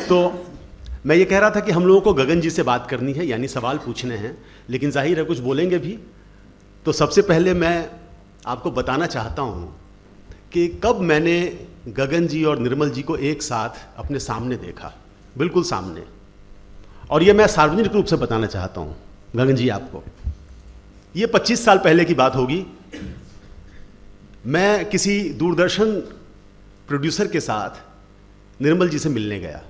तो मैं ये कह रहा था कि हम लोगों को गगन जी से बात करनी है, यानी सवाल पूछने हैं, लेकिन जाहिर है कुछ बोलेंगे भी। तो सबसे पहले मैं आपको बताना चाहता हूँ कि कब मैंने गगन जी और निर्मल जी को एक साथ अपने सामने देखा, बिल्कुल सामने। और ये मैं सार्वजनिक रूप से बताना चाहता हूँ गगन जी आपको। ये 25 साल पहले की बात होगी। मैं किसी दूरदर्शन प्रोड्यूसर के साथ निर्मल जी से मिलने गया।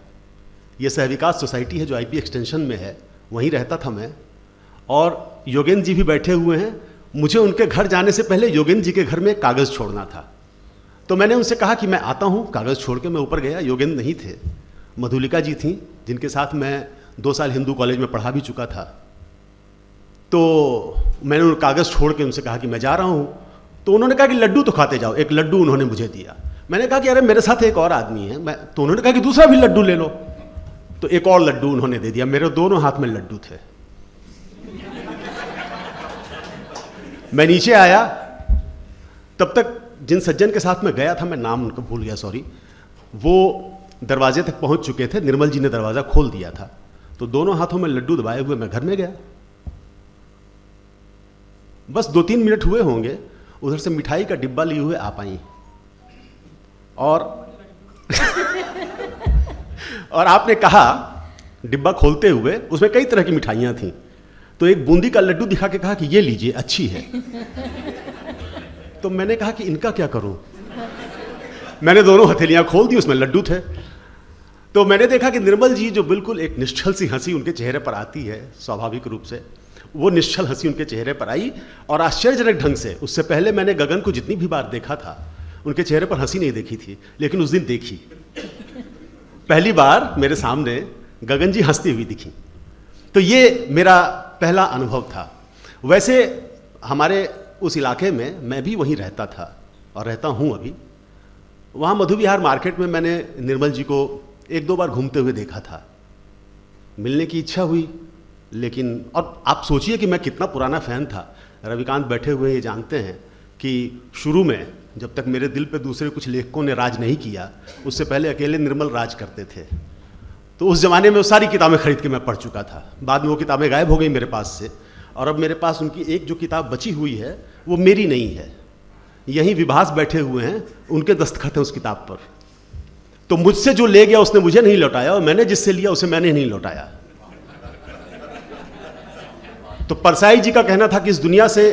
ये सहविकास सोसाइटी है जो आईपी एक्सटेंशन में है, वहीं रहता था मैं। और योगेंद्र जी भी बैठे हुए हैं। मुझे उनके घर जाने से पहले योगेंद्र जी के घर में कागज़ छोड़ना था। तो मैंने उनसे कहा कि मैं आता हूँ। कागज़ छोड़ के मैं ऊपर गया। योगेंद्र नहीं थे, मधुलिका जी थी, जिनके साथ मैं 2 साल हिंदू कॉलेज में पढ़ा भी चुका था। तो मैंने उन कागज़ छोड़ के उनसे कहा कि मैं जा रहा हूँ। तो उन्होंने कहा कि लड्डू तो खाते जाओ। एक लड्डू उन्होंने मुझे दिया। मैंने कहा कि अरे मेरे साथ एक और आदमी है। तो उन्होंने कहा कि दूसरा भी लड्डू ले लो। तो एक और लड्डू उन्होंने दे दिया। मेरे दोनों हाथ में लड्डू थे। मैं नीचे आया, तब तक जिन सज्जन के साथ मैं गया था, मैं नाम उनका भूल गया, सॉरी, वो दरवाजे तक पहुंच चुके थे। निर्मल जी ने दरवाज़ा खोल दिया था। तो दोनों हाथों में लड्डू दबाए हुए मैं घर में गया। बस 2-3 मिनट हुए होंगे, उधर से मिठाई का डिब्बा लिए हुए आप आई और और आपने कहा, डिब्बा खोलते हुए, उसमें कई तरह की मिठाइयाँ थीं। तो एक बूंदी का लड्डू दिखा के कहा कि ये लीजिए, अच्छी है। तो मैंने कहा कि इनका क्या करूं? मैंने दोनों हथेलियां खोल दी, उसमें लड्डू थे। तो मैंने देखा कि निर्मल जी, जो बिल्कुल एक निश्चल सी हंसी उनके चेहरे पर आती है स्वाभाविक रूप से, वो निश्चल हंसी उनके चेहरे पर आई। और आश्चर्यजनक ढंग से, उससे पहले मैंने गगन को जितनी भी बार देखा था, उनके चेहरे पर हंसी नहीं देखी थी, लेकिन उस दिन देखी। पहली बार मेरे सामने गगन जी हंसती हुई दिखी। तो ये मेरा पहला अनुभव था। वैसे हमारे उस इलाके में मैं भी वहीं रहता था और रहता हूँ अभी। वहाँ मधु विहार मार्केट में मैंने निर्मल जी को 1-2 बार घूमते हुए देखा था। मिलने की इच्छा हुई, लेकिन और आप सोचिए कि मैं कितना पुराना फ़ैन था। रविकांत बैठे हुए ये जानते हैं कि शुरू में, जब तक मेरे दिल पे दूसरे कुछ लेखकों ने राज नहीं किया, उससे पहले अकेले निर्मल राज करते थे। तो उस ज़माने में वो सारी किताबें खरीद के मैं पढ़ चुका था। बाद में वो किताबें गायब हो गई मेरे पास से, और अब मेरे पास उनकी एक जो किताब बची हुई है वो मेरी नहीं है। यहीं विभास बैठे हुए हैं, उनके दस्तखत हैं उस किताब पर। तो मुझसे जो ले गया उसने मुझे नहीं लौटाया, और मैंने जिससे लिया उसे मैंने नहीं लौटाया। तो परसाई जी का कहना था कि इस दुनिया से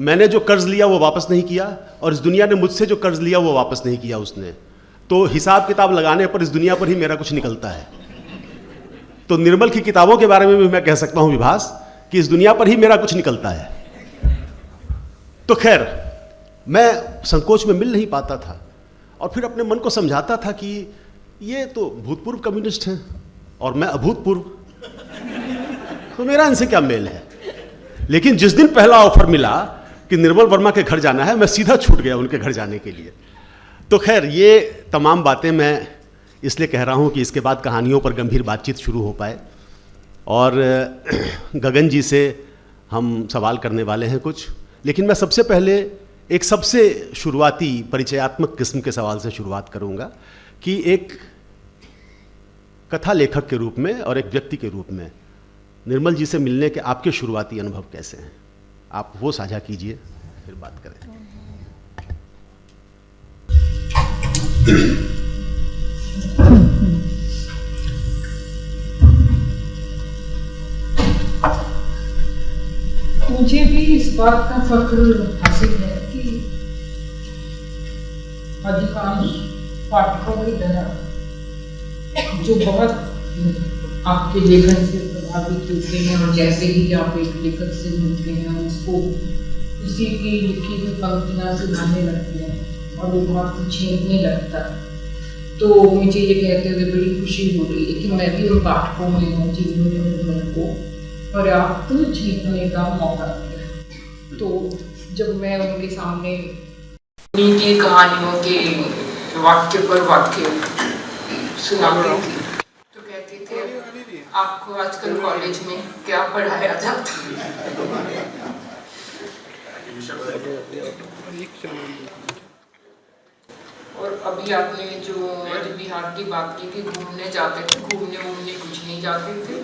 मैंने जो कर्ज लिया वो वापस नहीं किया, और इस दुनिया ने मुझसे जो कर्ज लिया वो वापस नहीं किया उसने। तो हिसाब किताब लगाने पर इस दुनिया पर ही मेरा कुछ निकलता है। तो निर्मल की किताबों के बारे में भी मैं कह सकता हूं विभास, कि इस दुनिया पर ही मेरा कुछ निकलता है। तो खैर, मैं संकोच में मिल नहीं पाता था, और फिर अपने मन को समझाता था कि ये तो भूतपूर्व कम्युनिस्ट हैं और मैं अभूतपूर्व, तो मेरा इनसे क्या मेल है। लेकिन जिस दिन पहला ऑफर मिला कि निर्मल वर्मा के घर जाना है, मैं सीधा छूट गया उनके घर जाने के लिए। तो खैर, ये तमाम बातें मैं इसलिए कह रहा हूँ कि इसके बाद कहानियों पर गंभीर बातचीत शुरू हो पाए। और गगन जी से हम सवाल करने वाले हैं कुछ, लेकिन मैं सबसे पहले एक सबसे शुरुआती परिचयात्मक किस्म के सवाल से शुरुआत करूँगा कि एक कथा लेखक के रूप में और एक व्यक्ति के रूप में निर्मल जी से मिलने के आपके शुरुआती अनुभव कैसे हैं? आप वो साझा कीजिए, फिर बात करें। मुझे भी इस बात का फख्र हासिल है कि अधिकांश पाठकों की तरह जो बहुत आपके लेखन से प्रभावित होते हैं, और जैसे ही आप एक लेखक से मिलते हैं उसको उसी की लिखी हुई पंक्तियाँ सुनाने लगते हैं और वो बहुत छेड़ने लगता है। तो मुझे ये कहते हुए बड़ी खुशी हो रही है कि मैं भी उन पाठकों में हूँ जिन्होंने निर्मल को पर्याप्त छेड़ने का मौका दिया। तो जब मैं उनके सामने नीति कहानियों के वाक्य पर वाक्य सुनाती थी तो कहते थे, आपको आजकल कॉलेज में क्या पढ़ाया जाता है? और अभी आपने जो मध्य बिहार की बात की थी, घूमने जाते थे, घूमने कुछ नहीं जाते थे,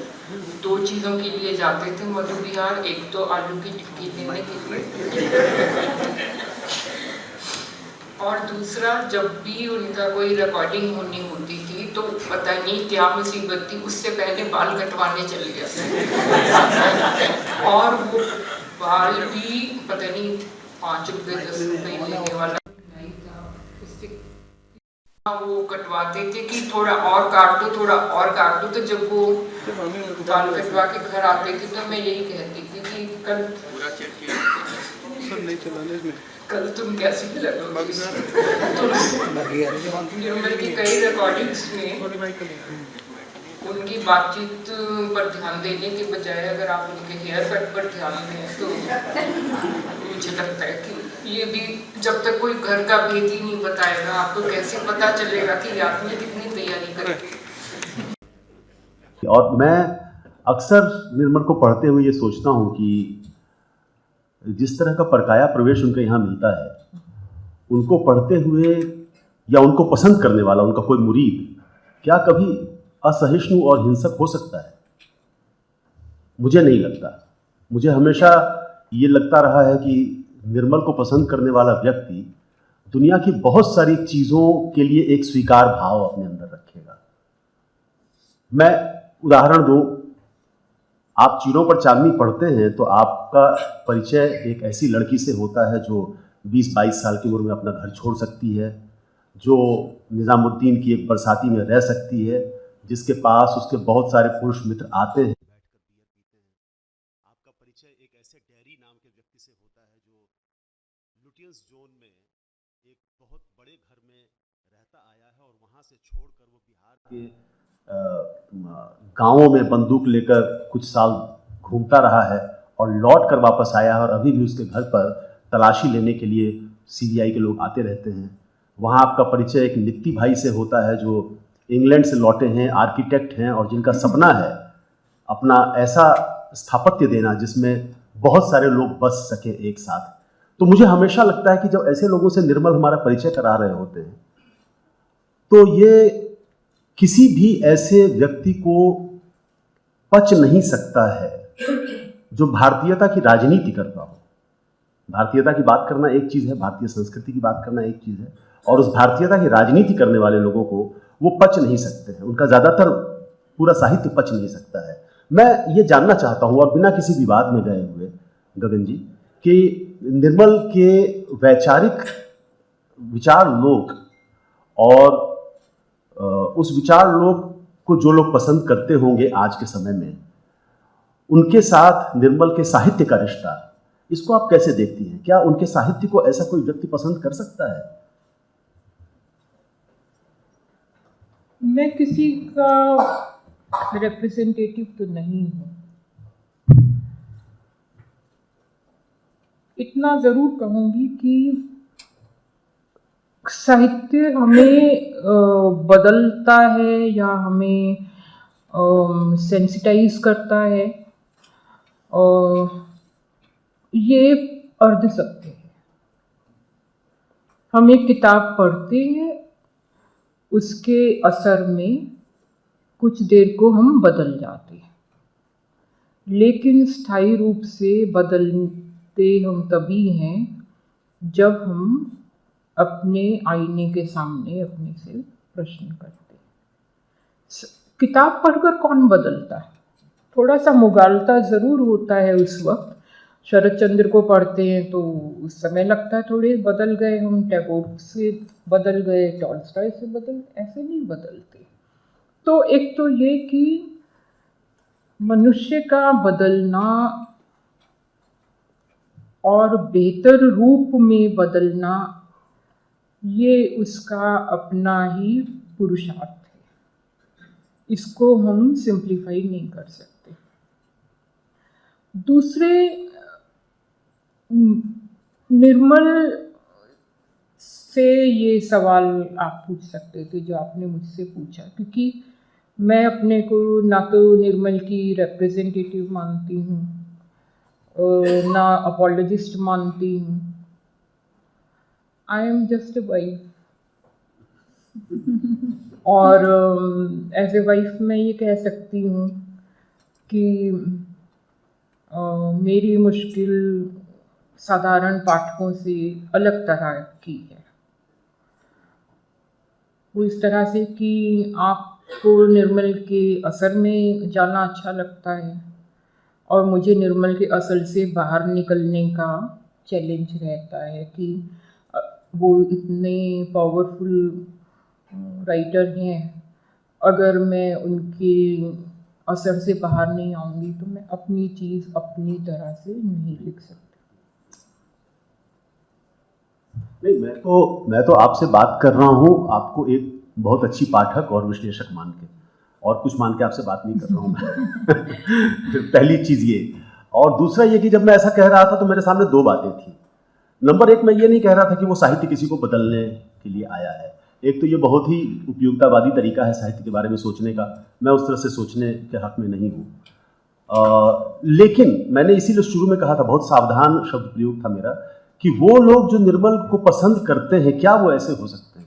2 चीज़ों के लिए जाते थे मध्य बिहार। एक तो आलू की टिक्की लेने के लिए और दूसरा जब भी उनका कोई रिकॉर्डिंग होनी होती थी तो पता नहीं क्या मुसीबत थी, उससे पहले बाल कटवाने चले गए और वो बाल भी पता नहीं 5 रुपये 10 रुपये लेने वाला नहीं था, उससे वो कटवाते थे कि थोड़ा और काट दो, थोड़ा और काट दो। तो जब वो बाल कटवा के घर आते थे तो मैं यही कहती थी कि कल तुम कैसे लगोगे। निर्मल की कई रिकॉर्डिंग्स में उनकी बातचीत पर ध्यान देने के बजाय अगर आप उनके हेयर कट पर ध्यान दें तो मुझे लगता है कि ये भी जब तक कोई घर का भेद ही नहीं बताएगा आपको कैसे पता चलेगा कि आपने कितनी तैयारी करी। और मैं अक्सर निर्मल को पढ़ते हुए ये सोचता हूँ कि जिस तरह का परकाया प्रवेश उनके यहाँ मिलता है, उनको पढ़ते हुए या उनको पसंद करने वाला उनका कोई मुरीद क्या कभी असहिष्णु और हिंसक हो सकता है? मुझे नहीं लगता। मुझे हमेशा ये लगता रहा है कि निर्मल को पसंद करने वाला व्यक्ति दुनिया की बहुत सारी चीज़ों के लिए एक स्वीकार भाव अपने अंदर रखेगा। मैं उदाहरण दूं, आप चीरों पर चांदनी पढ़ते हैं तो आपका परिचय एक ऐसी लड़की से होता है जो 20-22 साल की उम्र में अपना घर छोड़ सकती है, जो निज़ामुद्दीन की एक बरसाती में रह सकती है, जिसके पास उसके बहुत सारे पुरुष मित्र आते हैं। आपका परिचय एक ऐसे डेरी नाम के व्यक्ति से होता है जो लुटियंस जोन में एक बहुत बड़े घर में रहता आया है और वहाँ से छोड़कर वो बिहार के गांवों में बंदूक लेकर कुछ साल घूमता रहा है और लौट कर वापस आया है और अभी भी उसके घर पर तलाशी लेने के लिए सीबीआई के लोग आते रहते हैं। वहाँ आपका परिचय एक नित्ती भाई से होता है जो इंग्लैंड से लौटे हैं, आर्किटेक्ट हैं और जिनका सपना है अपना ऐसा स्थापत्य देना जिसमें बहुत सारे लोग बस सकें एक साथ। तो मुझे हमेशा लगता है कि जब ऐसे लोगों से निर्मल हमारा परिचय करा रहे होते हैं तो ये किसी भी ऐसे व्यक्ति को पच नहीं सकता है जो भारतीयता की राजनीति करता हो। भारतीयता की बात करना एक चीज़ है, भारतीय संस्कृति की बात करना एक चीज़ है, और उस भारतीयता की राजनीति करने वाले लोगों को वो पच नहीं सकते हैं। उनका ज़्यादातर पूरा साहित्य पच नहीं सकता है। मैं ये जानना चाहता हूँ और बिना किसी विवाद में गए हुए गगन जी कि निर्मल के वैचारिक विचार लोग और उस विचार लोग को जो लोग पसंद करते होंगे आज के समय में, उनके साथ निर्मल के साहित्य का रिश्ता, इसको आप कैसे देखती हैं? क्या उनके साहित्य को ऐसा कोई व्यक्ति पसंद कर सकता है? मैं किसी का रिप्रेजेंटेटिव तो नहीं हूँ। इतना जरूर कहूँगी कि साहित्य हमें बदलता है या हमें सेंसिटाइज करता है, और ये अर्ध सत्य है। हम एक किताब पढ़ते हैं, उसके असर में कुछ देर को हम बदल जाते हैं, लेकिन स्थायी रूप से बदलते हम तभी हैं जब हम अपने आईने के सामने अपने से प्रश्न करते हैं। किताब पढ़कर कौन बदलता है? थोड़ा सा मुगालता ज़रूर होता है उस वक्त। शरद चंद्र को पढ़ते हैं तो उस समय लगता है थोड़े बदल गए हम, टैगोर से बदल गए, टॉल्स्टॉय से बदल, ऐसे नहीं बदलते। तो एक तो ये कि मनुष्य का बदलना और बेहतर रूप में बदलना, ये उसका अपना ही पुरुषार्थ है। इसको हम सिंप्लीफाई नहीं कर सकते। दूसरे, निर्मल से ये सवाल आप पूछ सकते थे जो आपने मुझसे पूछा, क्योंकि मैं अपने को ना तो निर्मल की रिप्रेजेंटेटिव मानती हूँ और ना अपॉलोजिस्ट मानती हूँ। I am just a wife और एज ए वाइफ मैं ये कह सकती हूँ कि मेरी मुश्किल साधारण पाठकों से अलग तरह की है। वो इस तरह से कि आपको निर्मल के असर में जाना अच्छा लगता है और मुझे निर्मल के असल से बाहर निकलने का चैलेंज रहता है कि वो इतने पावरफुल राइटर हैं, अगर मैं उनके असर से बाहर नहीं आऊँगी तो मैं अपनी चीज़ अपनी तरह से नहीं लिख सकती। नहीं, मैं तो आपसे बात कर रहा हूँ आपको एक बहुत अच्छी पाठक और विश्लेषक मान के, और कुछ मान के आपसे बात नहीं कर रहा हूँ मैं। पहली चीज़ ये, और दूसरा ये कि जब मैं ऐसा कह रहा था तो मेरे सामने दो बातें थी। नंबर एक, मैं ये नहीं कह रहा था कि वो साहित्य किसी को बदलने के लिए आया है। एक तो ये बहुत ही उपयोगितावादी तरीका है साहित्य के बारे में सोचने का, मैं उस तरह से सोचने के हक में नहीं हूँ। लेकिन मैंने इसीलिए शुरू में कहा था, बहुत सावधान शब्द प्रयोग था मेरा, कि वो लोग जो निर्मल को पसंद करते हैं, क्या वो ऐसे हो सकते हैं?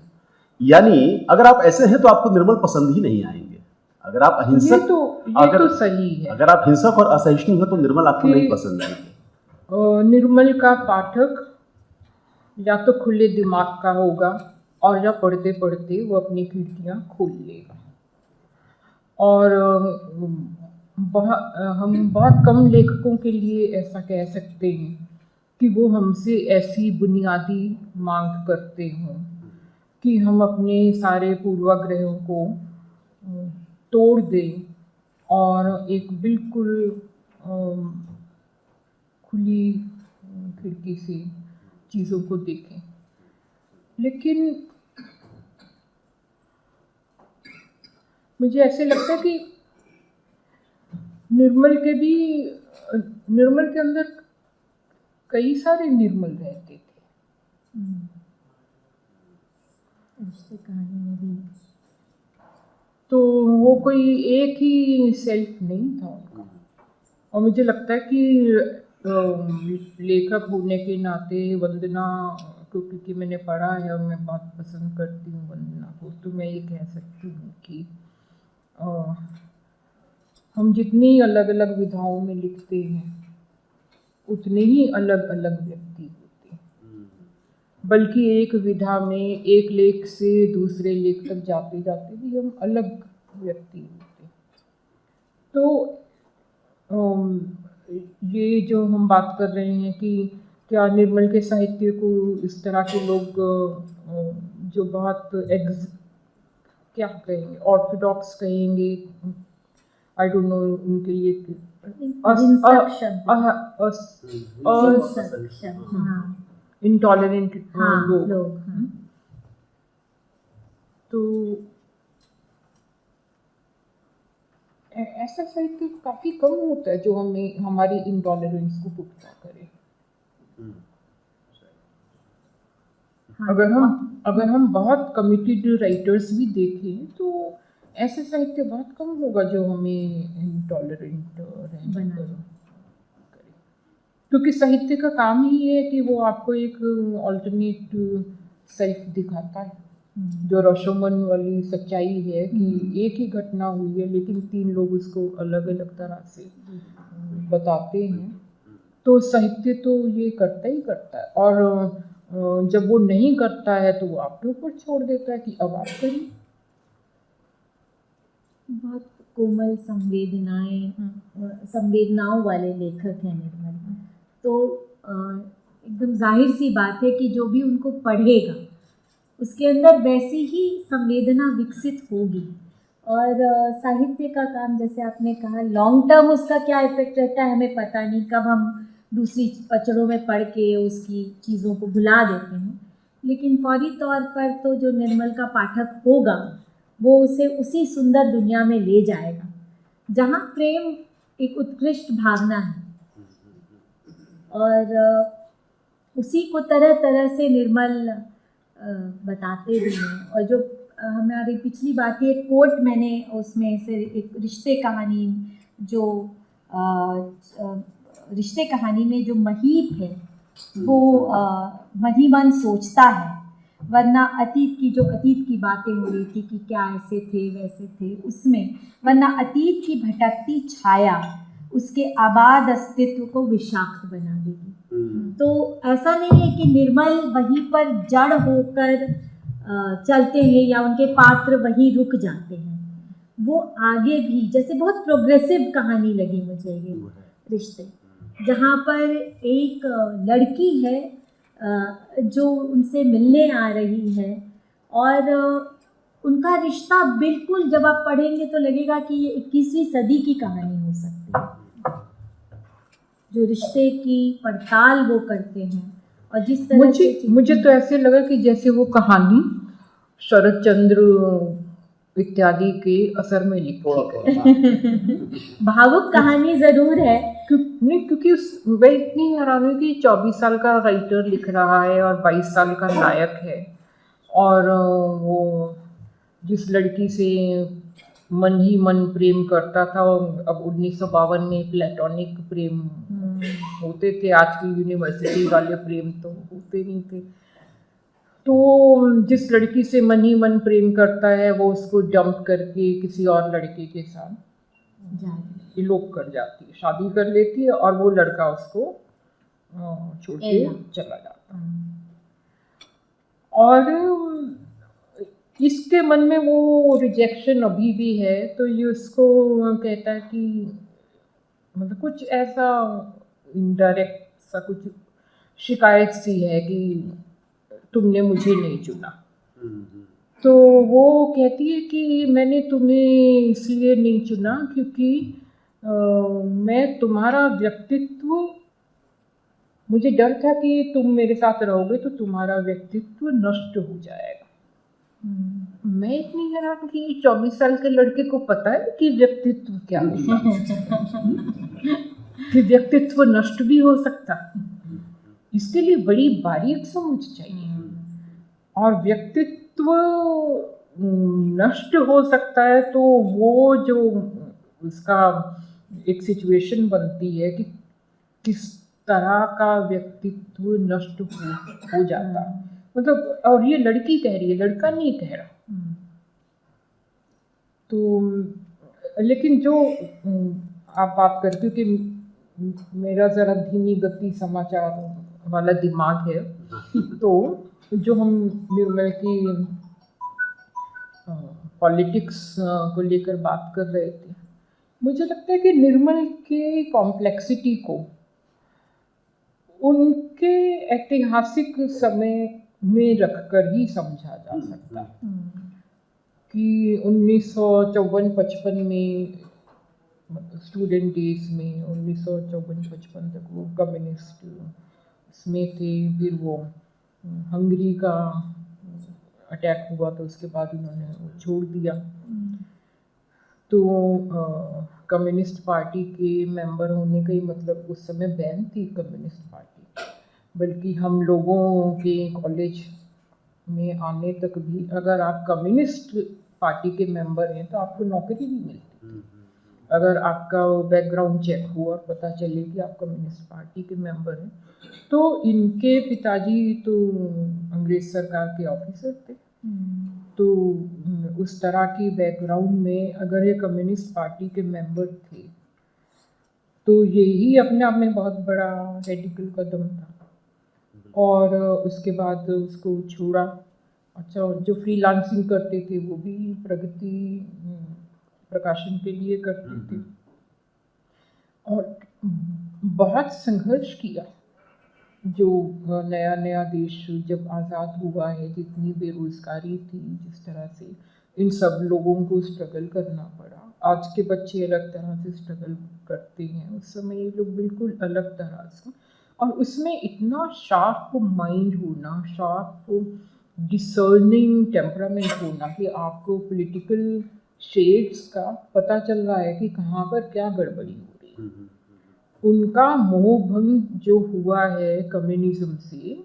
यानी अगर आप ऐसे हैं तो आपको निर्मल पसंद ही नहीं आएंगे। अगर आप अहिंसक, ये तो सही है। अगर आप हिंसक और असहिष्णु हैं तो निर्मल आपको नहीं पसंद आएंगे। निर्मल का पाठक या तो खुले दिमाग का होगा और या पढ़ते पढ़ते वो अपनी खिड़कियाँ खोल लेगा। और हम बहुत कम लेखकों के लिए ऐसा कह सकते हैं कि वो हमसे ऐसी बुनियादी मांग करते हों कि हम अपने सारे पूर्वाग्रहों को तोड़ दें और एक बिल्कुल खुली खिड़की से चीज़ों को देखें। लेकिन मुझे ऐसे लगता है कि निर्मल के अंदर कई सारे निर्मल रहते थे। रिश्ते कहानी में भी तो वो कोई एक ही सेल्फ नहीं था उनका। और मुझे लगता है कि लेखक होने के नाते वंदना को, क्योंकि मैंने पढ़ा है और मैं बहुत पसंद करती हूँ वंदना को, तो मैं ये कह सकती हूँ कि हम जितनी अलग अलग विधाओं में लिखते हैं उतने ही अलग अलग व्यक्ति होते हैं। बल्कि एक विधा में एक लेख से दूसरे लेख तक जाते जाते भी हम अलग व्यक्ति होते हैं। तो ये जो हम बात कर रहे हैं कि क्या निर्मल के साहित्य को इस तरह के लोग जो बहुत क्या कहेंगे, ऑर्थोडॉक्स कहेंगे, आई डोंट नो उनके ये इंटॉलरेंट लोग। तो ऐसा साहित्य काफी कम होता है जो हमें हमारी इंटॉलरेंस को पुख्ता करे। अगर हम बहुत कमिटेड राइटर्स भी देखें तो ऐसे साहित्य बहुत कम होगा जो हमें इंटॉलरेंट रहने करे। क्योंकि साहित्य का काम ही है कि वो आपको एक ऑल्टरनेट सेल्फ दिखाता है। जो रशोमन वाली सच्चाई है कि एक ही घटना हुई है लेकिन तीन लोग उसको अलग अलग तरह से बताते हैं। तो साहित्य तो ये करता ही करता है, और जब वो नहीं करता है तो वो आपके ऊपर छोड़ देता है कि अब आप करिए। बहुत कोमल संवेदनाओं वाले लेखक हैं निर्मल। तो एकदम जाहिर सी बात है कि जो भी उनको पढ़ेगा उसके अंदर वैसी ही संवेदना विकसित होगी। और साहित्य का काम, जैसे आपने कहा, लॉन्ग टर्म उसका क्या इफेक्ट रहता है हमें पता नहीं, कब हम दूसरी पचड़ों में पढ़ के उसकी चीज़ों को भुला देते हैं। लेकिन फौरी तौर पर तो जो निर्मल का पाठक होगा वो उसे उसी सुंदर दुनिया में ले जाएगा जहाँ प्रेम एक उत्कृष्ट भावना है, और उसी को तरह तरह से निर्मल बताते भी हैं। और जो हमारी पिछली बात, एक कोट मैंने उसमें से एक रिश्ते कहानी, जो रिश्ते कहानी में जो महीप है वो महीमन सोचता है, वरना अतीत की बातें हो रही थी कि क्या ऐसे थे वैसे थे, उसमें वरना अतीत की भटकती छाया उसके आबाद अस्तित्व को विषाक्त बना देगी। तो ऐसा नहीं है कि निर्मल वहीं पर जड़ होकर चलते हैं या उनके पात्र वहीं रुक जाते हैं, वो आगे भी, जैसे बहुत प्रोग्रेसिव कहानी लगी मुझे ये रिश्ते, जहाँ पर एक लड़की है जो उनसे मिलने आ रही है और उनका रिश्ता बिल्कुल, जब आप पढ़ेंगे तो लगेगा कि ये 21वीं सदी की कहानी हो सकती है। जो रिश्ते की पड़ताल वो करते हैं और जिस तरह मुझे तो ऐसे लगा कि जैसे वो कहानी शरद चंद्र इत्यादि के असर में लिखी गई। भावुक कहानी जरूर है, क्योंकि मैं इतनी हैरान हुई कि 24 साल का राइटर लिख रहा है और 22 साल का नायक है, और वो जिस लड़की से मन ही मन प्रेम करता था, अब 1952 में प्लेटोनिक प्रेम होते थे, आज की यूनिवर्सिटी वाले प्रेम तो होते नहीं थे। तो जिस लड़की से मन ही मन प्रेम करता है वो उसको डंप करके किसी और लड़के के साथ इलोप कर जाती है, शादी कर लेती है, और वो लड़का उसको छोड़ के चला जाता है। और इसके मन में वो रिजेक्शन अभी भी है, तो ये उसको कहता है कि मतलब कुछ ऐसा इनडायरेक्ट सा कुछ शिकायत सी है कि तुमने मुझे नहीं चुना। तो वो कहती है कि मैंने तुम्हें इसलिए नहीं चुना क्योंकि मैं तुम्हारा व्यक्तित्व, मुझे डर था कि तुम मेरे साथ रहोगे तो तुम्हारा व्यक्तित्व नष्ट हो जाएगा। मैं इतनी हैरान कि 24 साल के लड़के को पता है कि व्यक्तित्व क्या होता है, कि व्यक्तित्व नष्ट भी हो सकता है। इसके लिए बड़ी बारीक समझ चाहिए, और व्यक्तित्व नष्ट हो सकता है तो वो जो उसका एक सिचुएशन बनती है कि किस तरह का व्यक्तित्व नष्ट हो जाता, मतलब, और ये लड़की कह रही है, लड़का नहीं कह रहा। तो लेकिन जो आप बात करते हो कि मेरा ज़रा धीमी गति समाचार वाला दिमाग है, तो जो हम निर्मल की पॉलिटिक्स को लेकर बात कर रहे थे, मुझे लगता है कि निर्मल के कॉम्प्लेक्सिटी को उनके ऐतिहासिक समय में रखकर ही समझा जा सकता है कि 1954-55 में, स्टूडेंट डेज में 1954-55 तक वो कम्युनिस्ट उसमें थे, फिर वो हंगरी का अटैक हुआ तो उसके बाद उन्होंने वो छोड़ दिया। तो कम्युनिस्ट पार्टी के मेंबर होने का ही मतलब उस समय बैन थी कम्युनिस्ट पार्टी, बल्कि हम लोगों के कॉलेज में आने तक भी अगर आप कम्युनिस्ट पार्टी के मेंबर हैं तो आपको नौकरी नहीं मिलती। अगर आपका बैकग्राउंड चेक हो और पता चले कि आप कम्युनिस्ट पार्टी के मेंबर हैं, तो इनके पिताजी तो अंग्रेज सरकार के ऑफिसर थे, तो उस तरह की बैकग्राउंड में अगर ये कम्युनिस्ट पार्टी के मेंबर थे तो यही अपने आप में बहुत बड़ा रेडिकल कदम था। और उसके बाद उसको छोड़ा। अच्छा, जो फ्रीलांसिंग करते थे वो भी प्रगति प्रकाशन के लिए करते थे, और बहुत संघर्ष किया। जो नया नया देश जब आज़ाद हुआ है, जितनी बेरोज़गारी थी, जिस तरह से इन सब लोगों को स्ट्रगल करना पड़ा। आज के बच्चे अलग तरह से स्ट्रगल करते हैं, उस समय ये लोग बिल्कुल अलग तरह से, और उसमें इतना शार्प माइंड होना, शार्प डिसर्निंग टेम्परामेंट होना कि आपको पॉलिटिकल शेड्स का पता चल रहा है कि कहाँ पर क्या गड़बड़ी हो रही है। उनका मोह भंग जो हुआ है कम्युनिज्म से,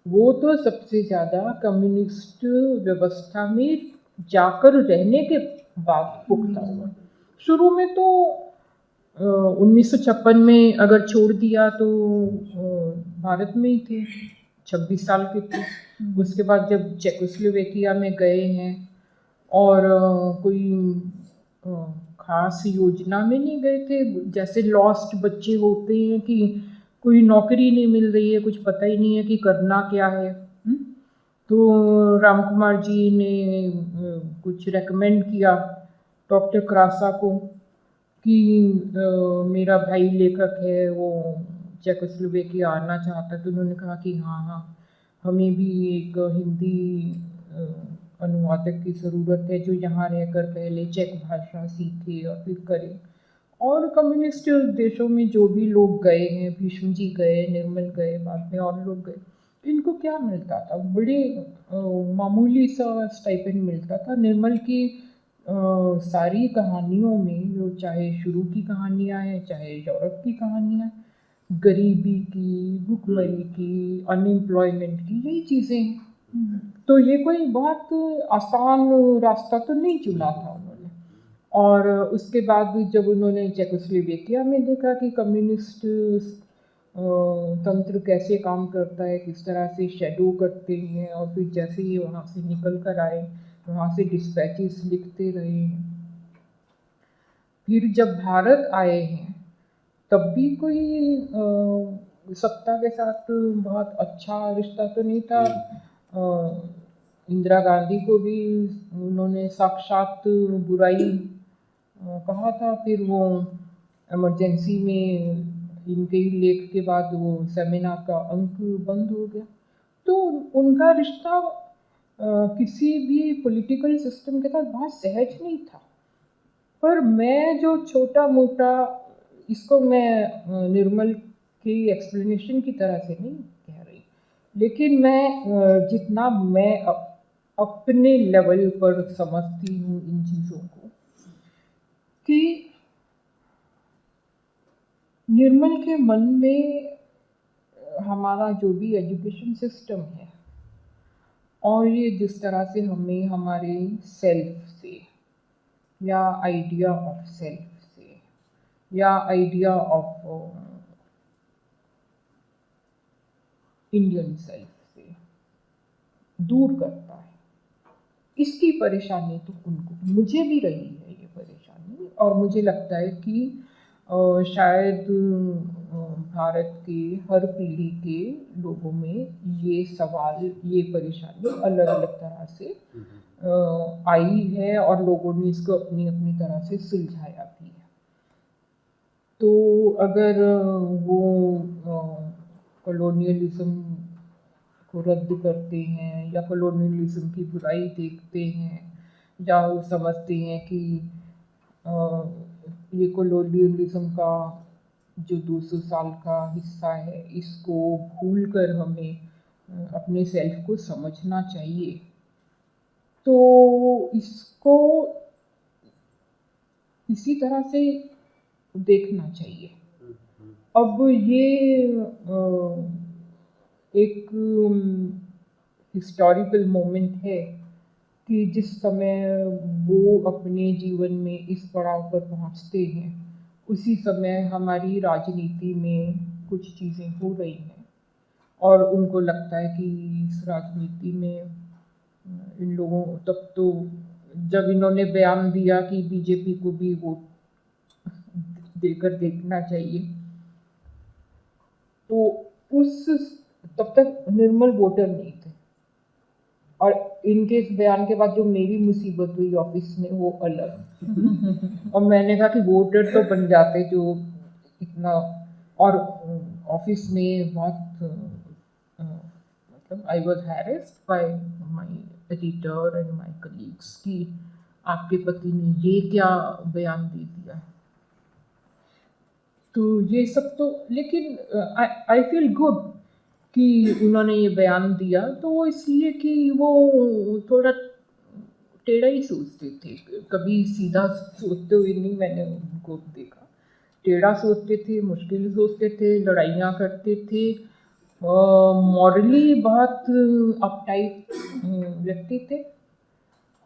वो तो सबसे ज़्यादा कम्युनिस्ट व्यवस्था में जाकर रहने के बाद पुख्ता हुआ। शुरू में तो 1956 में अगर छोड़ दिया तो भारत में ही थे, 26 साल के थे। उसके बाद जब चेकोस्लोवेकिया में गए हैं और कोई खास योजना में नहीं गए थे, जैसे लॉस्ट बच्चे होते हैं कि कोई नौकरी नहीं मिल रही है, कुछ पता ही नहीं है कि करना क्या है। तो राम कुमार जी ने कुछ रेकमेंड किया डॉक्टर क्रासा को कि मेरा भाई लेखक है, वो चेकोस्लोवेकिया आना चाहता है। तो उन्होंने कहा कि हाँ, हमें भी एक हिंदी अनुवादक की ज़रूरत है जो यहाँ रहकर पहले चेक भाषा सीखे और फिर करे। और कम्युनिस्ट देशों में जो भी लोग गए हैं, भीष्म जी गए, निर्मल गए, बाद में और लोग गए, इनको क्या मिलता था? बड़े मामूली सा स्टाइपेंड मिलता था। निर्मल की सारी कहानियों में, जो चाहे शुरू की कहानियाँ हैं, चाहे यूरोप की कहानियाँ, गरीबी की, भुखमरी की, अनएम्प्लॉयमेंट की, यही चीज़ें हैं। तो ये कोई बहुत आसान रास्ता तो नहीं चुना था उन्होंने। और उसके बाद जब उन्होंने चेकोस्लोवेकिया में देखा कि कम्युनिस्ट तंत्र कैसे काम करता है, किस तरह से शेडो करते हैं, और फिर जैसे ही वहाँ से निकल कर आए, वहाँ से डिस्पैचेस लिखते रहे हैं। फिर जब भारत आए हैं तब भी कोई सत्ता के साथ बहुत अच्छा रिश्ता तो नहीं था। इंदिरा गांधी को भी उन्होंने साक्षात बुराई कहा था। फिर वो इमरजेंसी में इनके ही लेख के बाद वो सेमिनार का अंक बंद हो गया। तो उनका रिश्ता किसी भी पॉलिटिकल सिस्टम के साथ बहुत सहज नहीं था। पर मैं जो छोटा मोटा, इसको मैं निर्मल की एक्सप्लेनेशन की तरह से नहीं कह रही, लेकिन मैं जितना मैं अपने लेवल पर समझती हूँ इन चीज़ों को, कि निर्मल के मन में हमारा जो भी एजुकेशन सिस्टम है, और ये जिस तरह से हमें हमारे सेल्फ से, या आइडिया ऑफ सेल्फ से, या आइडिया ऑफ इंडियन सेल्फ से दूर करता है, इसकी परेशानी तो उनको, मुझे भी रही है ये परेशानी। और मुझे लगता है कि शायद भारत के हर पीढ़ी के लोगों में ये सवाल, ये परेशानी अलग अलग तरह से आई है, और लोगों ने इसको अपनी अपनी तरह से सुलझाया भी है। तो अगर वो कॉलोनियलिज्म को रद्द करते हैं, या कॉलोनियलिज्म की बुराई देखते हैं, या वो समझते हैं कि ये कॉलोनियलिज्म का जो 200 साल का हिस्सा है, इसको भूलकर हमें अपने सेल्फ को समझना चाहिए, तो इसको इसी तरह से देखना चाहिए। अब ये एक हिस्टोरिकल मोमेंट है कि जिस समय वो अपने जीवन में इस पड़ाव पर पहुंचते हैं, उसी समय हमारी राजनीति में कुछ चीज़ें हो रही हैं, और उनको लगता है कि इस राजनीति में इन लोगों, तब तो जब इन्होंने बयान दिया कि बीजेपी को भी वोट देकर देखना चाहिए, तो तब तक निर्मल वोटर नहीं थे। और इनके इस बयान के बाद जो मेरी मुसीबत हुई ऑफिस में, वो अलग। और मैंने कहा कि वोटर तो बन जाते जो इतना, और ऑफिस में बहुत मतलब I was harassed bye my editor and my colleagues कि आपके पति ने ये क्या बयान दे दिया। तो ये सब तो, लेकिन आई फील गुड कि उन्होंने ये बयान दिया, तो वो इसलिए कि वो थोड़ा टेढ़ा ही सोचते थे, कभी सीधा सोचते हुए नहीं मैंने उनको देखा। टेढ़ा सोचते थे, मुश्किल सोचते थे, लड़ाइयाँ करते थे, मॉरली बहुत अपटाइट व्यक्ति थे।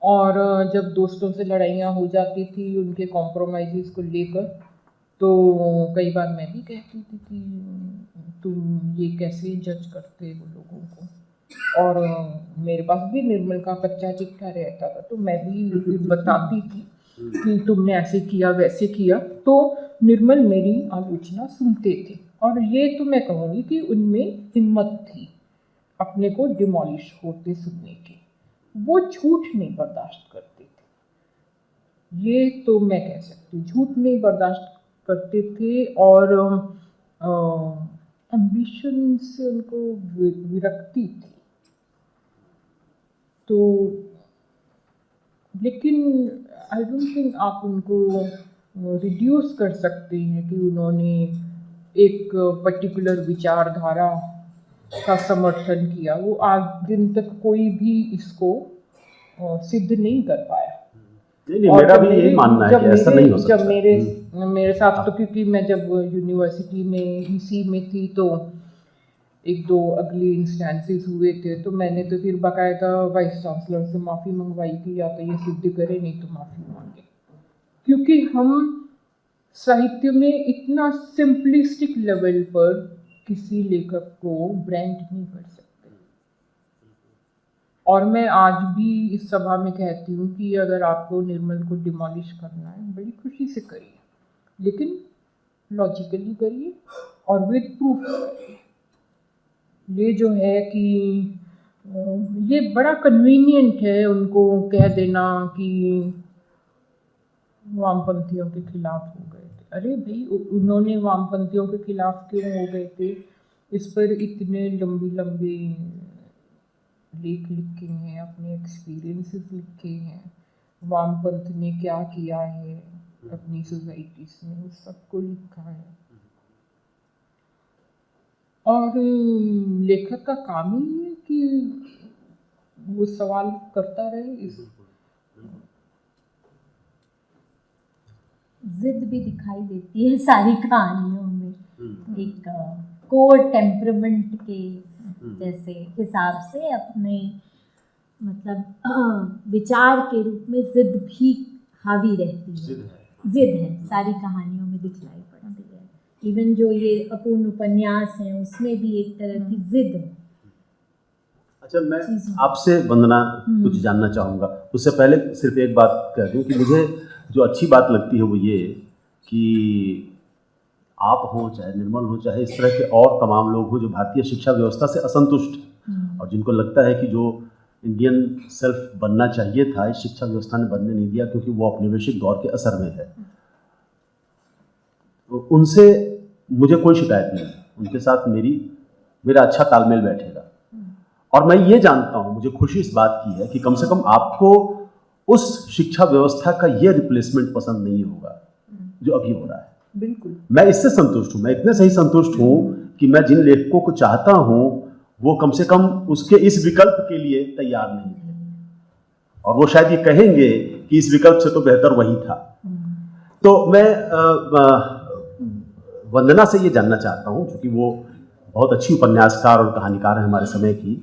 और जब दोस्तों से लड़ाइयाँ हो जाती थी उनके कॉम्प्रोमाइज़ को लेकर, तो कई बार मैं भी कहती थी कि तुम ये कैसे जज करते हो लोगों को, और मेरे पास भी निर्मल का कच्चा चिट्ठा रहता था, तो मैं भी फिर बताती थी कि तुमने ऐसे किया वैसे किया, तो निर्मल मेरी आलोचना सुनते थे। और ये तो मैं कहूँगी कि उनमें हिम्मत थी अपने को डिमोलिश होते सुनने की, वो झूठ नहीं बर्दाश्त करते थे, ये तो मैं कह सकती हूँ, झूठ नहीं बर्दाश्त करते थे। और एम्बिशन से उनको विरक्ति थी। तो लेकिन आई डोंट थिंक आप उनको रिड्यूस कर सकते हैं कि उन्होंने एक पर्टिकुलर विचारधारा का समर्थन किया। वो आज दिन तक कोई भी इसको सिद्ध नहीं कर पाया। नहीं, मेरा भी यही मानना है कि ऐसा नहीं हो सकता। जब मेरे साथ, तो क्योंकि मैं जब यूनिवर्सिटी में ईसी में थी तो एक दो अगले इंस्टेंसेस हुए थे, तो मैंने तो फिर बाकायदा वाइस चांसलर से माफ़ी मंगवाई कि या तो ये सिद्ध करे नहीं तो माफ़ी मांगे, क्योंकि हम साहित्य में इतना सिंपलिस्टिक लेवल पर किसी लेखक को ब्रांड नहीं कर सकते। और मैं आज भी इस सभा में कहती हूँ कि अगर आपको निर्मल को डिमोलिश करना है बड़ी खुशी से करिए, लेकिन लॉजिकली करिए और विद प्रूफ करिए। ये जो है कि ये बड़ा कन्वीनियंट है उनको कह देना कि वामपंथियों के खिलाफ हो गए थे। अरे भाई, उन्होंने वामपंथियों के खिलाफ क्यों हो गए थे, इस पर इतने लंबे लेख लिखे हैं, अपने एक्सपीरियंसेस लिखे हैं, वामपंथ ने क्या किया है अपनी सोसाइटीज में, उस सबको लिखा है। और लेखक का काम ही है कि वो सवाल करता रहे। इस जिद भी दिखाई देती है सारी कहानियों में, एक कोर टेम्परामेंट के जैसे हिसाब से अपने मतलब विचार के रूप में जिद भी हावी रहती है। जिद है सारी कहानियों में दिखलाई पड़ती है। इवन जो ये अपूर्ण उपन्यास हैं उसमें भी एक तरह की जिद है। अच्छा, मैं आपसे वंदना कुछ जानना चाहूँगा। उससे पहले सिर्फ एक बात कह दूँ कि मुझे जो अच्छी बात लगती है वो ये कि आप हों चाहे निर्मल हो चाहे इस तरह के और तमाम लोग हों जो भारतीय शिक्षा व्यवस्था से असंतुष्ट हैं और जिनको लगता है कि जो इंडियन सेल्फ बनना चाहिए था इस शिक्षा व्यवस्था ने बनने नहीं दिया क्योंकि वो औपनिवेशिक दौर के असर में है, तो उनसे मुझे कोई शिकायत नहीं है। उनके साथ मेरा अच्छा तालमेल बैठेगा। और मैं ये जानता हूँ, मुझे खुशी इस बात की है कि कम से कम आपको उस शिक्षा व्यवस्था का ये रिप्लेसमेंट पसंद नहीं होगा जो अभी हो रहा है। बिल्कुल, मैं इससे संतुष्ट हूँ। मैं इतने सही संतुष्ट हूँ कि मैं जिन लेखकों को चाहता हूँ वो कम से कम उसके इस विकल्प के लिए तैयार नहीं थे, और वो शायद ये कहेंगे कि इस विकल्प से तो बेहतर वही था। तो मैं वंदना से ये जानना चाहता हूँ, क्योंकि वो बहुत अच्छी उपन्यासकार और कहानीकार है हमारे समय की,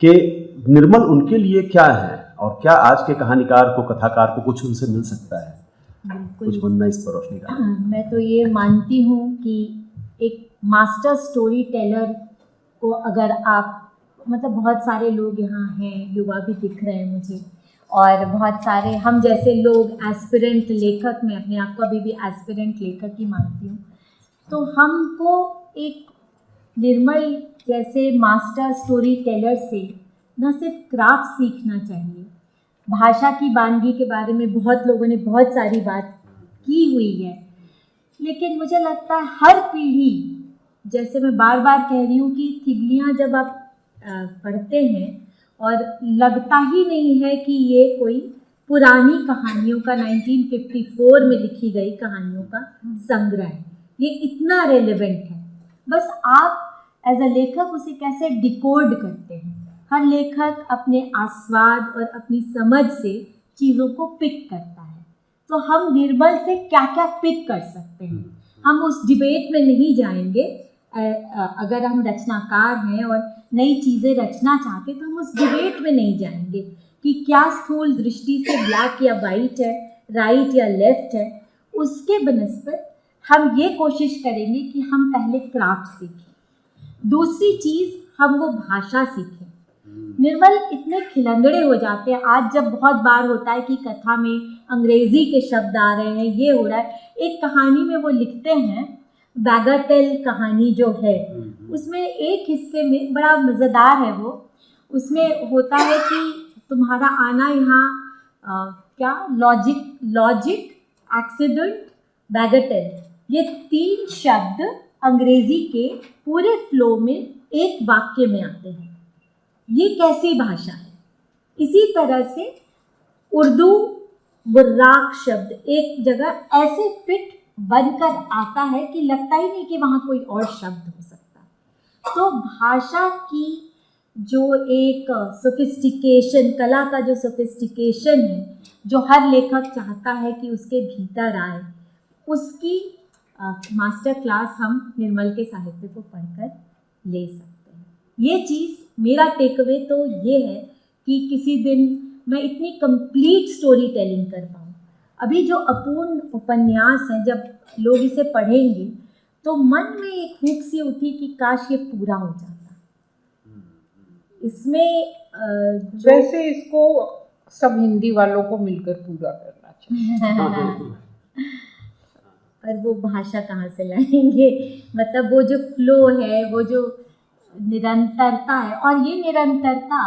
कि निर्मल उनके लिए क्या है और क्या आज के कहानीकार को, कथाकार को कुछ उनसे मिल सकता है? कुछ वंदना इस पर रोशनी डालें। मैं तो ये मानती हूँ कि एक मास्टर स्टोरी टेलर को अगर आप मतलब बहुत सारे लोग यहाँ हैं, युवा भी दिख रहे हैं मुझे, और बहुत सारे हम जैसे लोग एस्पिरेंट लेखक, मैं अपने आप को अभी भी एस्पिरेंट लेखक ही मानती हूँ, तो हमको एक निर्मल जैसे मास्टर स्टोरी टेलर से न सिर्फ क्राफ्ट सीखना चाहिए, भाषा की बानगी के बारे में बहुत लोगों ने बहुत सारी बात की हुई है, लेकिन मुझे लगता है हर पीढ़ी, जैसे मैं बार बार कह रही हूँ कि थिगलियाँ जब आप पढ़ते हैं और लगता ही नहीं है कि ये कोई पुरानी कहानियों का 1954 में लिखी गई कहानियों का संग्रह है, ये इतना रेलेवेंट है। बस आप एज अ लेखक उसे कैसे डिकोड करते हैं। हर लेखक अपने आस्वाद और अपनी समझ से चीज़ों को पिक करता है, तो हम निर्मल से क्या क्या पिक कर सकते हैं, हम उस डिबेट में नहीं जाएंगे। अगर हम रचनाकार हैं और नई चीज़ें रचना चाहते तो हम उस डिबेट में नहीं जाएंगे कि क्या स्थूल दृष्टि से ब्लैक या वाइट है, राइट या लेफ्ट है। उसके बनस्पत हम ये कोशिश करेंगे कि हम पहले क्राफ्ट सीखें, दूसरी चीज़ हम वो भाषा सीखें। निर्मल इतने खिलंदड़े हो जाते हैं, आज जब बहुत बार होता है कि कथा में अंग्रेज़ी के शब्द आ रहे हैं, ये हो रहा है। एक कहानी में वो लिखते हैं, बैगाटेल कहानी जो है, उसमें एक हिस्से में बड़ा मज़ेदार है वो, उसमें होता है कि तुम्हारा आना यहाँ क्या लॉजिक, एक्सीडेंट, बैगाटेल, ये 3 शब्द अंग्रेज़ी के पूरे फ्लो में एक वाक्य में आते हैं। ये कैसी भाषा है? इसी तरह से उर्दू बुर्राक शब्द एक जगह ऐसे फिट बनकर आता है कि लगता ही नहीं कि वहाँ कोई और शब्द हो सकता है। तो भाषा की जो एक सोफिस्टिकेशन, कला का जो सोफिस्टिकेशन है, जो हर लेखक चाहता है कि उसके भीतर आए, उसकी मास्टर क्लास हम निर्मल के साहित्य को पढ़कर ले सकते हैं। ये चीज़ मेरा टेकअवे तो ये है कि किसी दिन मैं इतनी कंप्लीट स्टोरी टेलिंग कर पाऊँ। अभी जो अपूर्ण उपन्यास हैं, जब लोग इसे पढ़ेंगे तो मन में एक हुक सी उठी कि काश ये पूरा हो जाता। इसमें वैसे इसको सब हिंदी वालों को मिलकर पूरा करना चाहिए। पर वो भाषा कहाँ से लाएंगे? मतलब वो जो फ्लो है, वो जो निरंतरता है, और ये निरंतरता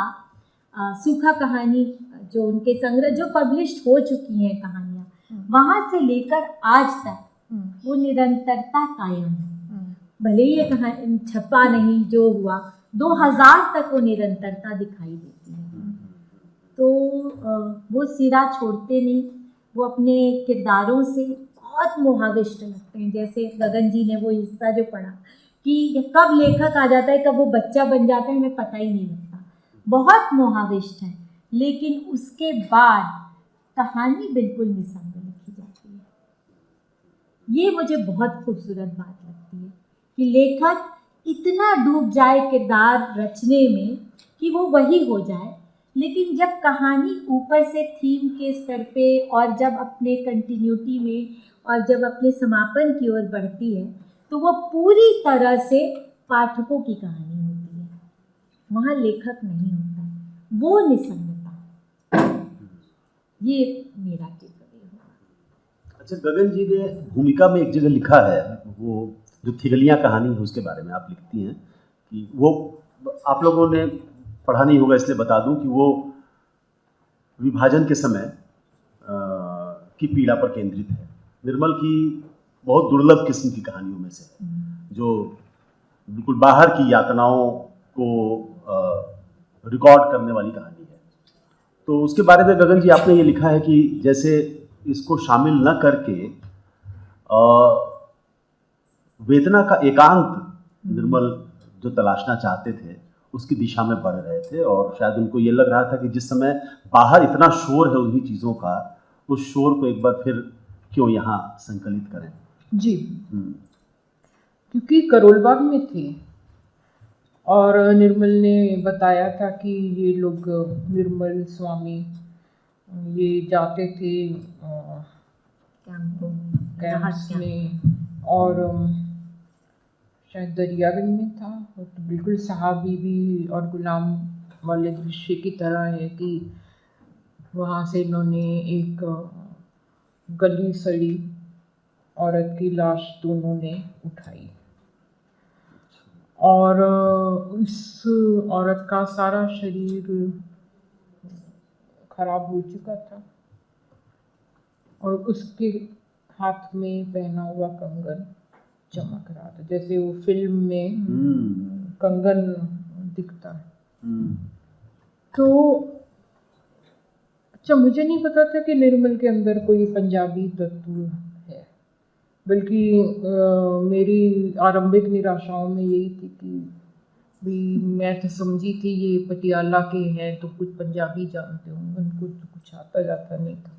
सूखा कहानी जो उनके संग्रह जो पब्लिश्ड हो चुकी हैं कहानियाँ, वहाँ से लेकर आज तक वो निरंतरता कायम है। भले ही ये कहानी छपा नहीं, जो हुआ 2000 तक वो निरंतरता दिखाई देती है। तो वो सिरा छोड़ते नहीं, वो अपने किरदारों से बहुत मोहाविष्ट लगते हैं। जैसे गगन जी ने वो हिस्सा जो पढ़ा कि कब लेखक आ जाता है, कब वो बच्चा बन जाता है, हमें पता ही नहीं लगता, बहुत मोहाविष्ट है। लेकिन उसके बाद कहानी बिल्कुल निसंग लिखी जाती है। ये मुझे बहुत खूबसूरत बात लगती है कि लेखक इतना डूब जाए किरदार रचने में कि वो वही हो जाए, लेकिन जब कहानी ऊपर से थीम के स्तर पे और जब अपने कंटिन्यूटी में और जब अपने समापन की ओर बढ़ती है, तो वो पूरी तरह से पाठकों की कहानी होती है, वहाँ लेखक नहीं होता है, वो निसंगता। ये मेरा टेकअवे होगा। अच्छा, गगन जी ने भूमिका में एक जगह लिखा है, वो जो थिगलियाँ कहानी है उसके बारे में आप लिखती हैं कि वो, आप लोगों ने पढ़ा नहीं होगा इसलिए बता दूं कि वो विभाजन के समय की पीड़ा पर केंद्रित है। निर्मल की बहुत दुर्लभ किस्म की कहानियों में से है, जो बिल्कुल बाहर की यातनाओं को रिकॉर्ड करने वाली कहानी है। तो उसके बारे में गगन जी आपने ये लिखा है कि जैसे इसको शामिल न करके वेदना का एकांत निर्मल जो तलाशना चाहते थे उसकी दिशा में बढ़ रहे थे, और शायद उनको ये लग रहा था कि जिस समय बाहर इतना शोर है उन्हीं चीज़ों का, उस शोर को एक बार फिर क्यों यहाँ संकलित करें। जी, क्योंकि करोलबाग में थे और निर्मल ने बताया था कि ये लोग निर्मल स्वामी ये जाते थे कैंप्स में, और शायद दरियागंज में था, और तो बिल्कुल सहाबी भी और गुलाम वाले दृश्य की तरह है कि वहाँ से इन्होंने एक गली सड़ी औरत की लाश दोनों ने उठाई, और उस औरत का सारा शरीर खराब हो चुका था, और उसके हाथ में पहना हुआ कंगन चमक रहा था, जैसे वो फिल्म में कंगन दिखता है। तो अच्छा, मुझे नहीं पता था कि निर्मल के अंदर कोई पंजाबी तत्व है, बल्कि मेरी आरंभिक निराशाओं में यही थी कि भी मैं तो समझी थी ये पटियाला के हैं तो कुछ पंजाबी जानते होंगे, उनको तो कुछ आता जाता नहीं था।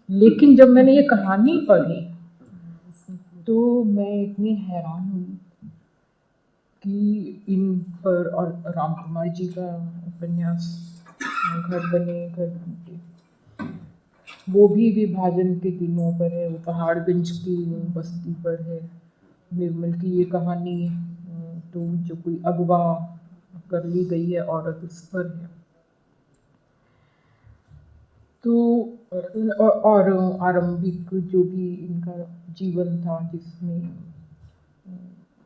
लेकिन जब मैंने ये कहानी पढ़ी तो मैं इतनी हैरान हुई कि इन पर, और राम कुमार जी का उपन्यास घर बने घर टूटे, वो भी विभाजन के दिनों पर है, वो पहाड़गंज की बस्ती पर है। निर्मल की ये कहानी तो जो कोई अगवा कर ली गई है औरत, उस पर है। तो और आरंभिक जो भी इनका जीवन था, जिसमें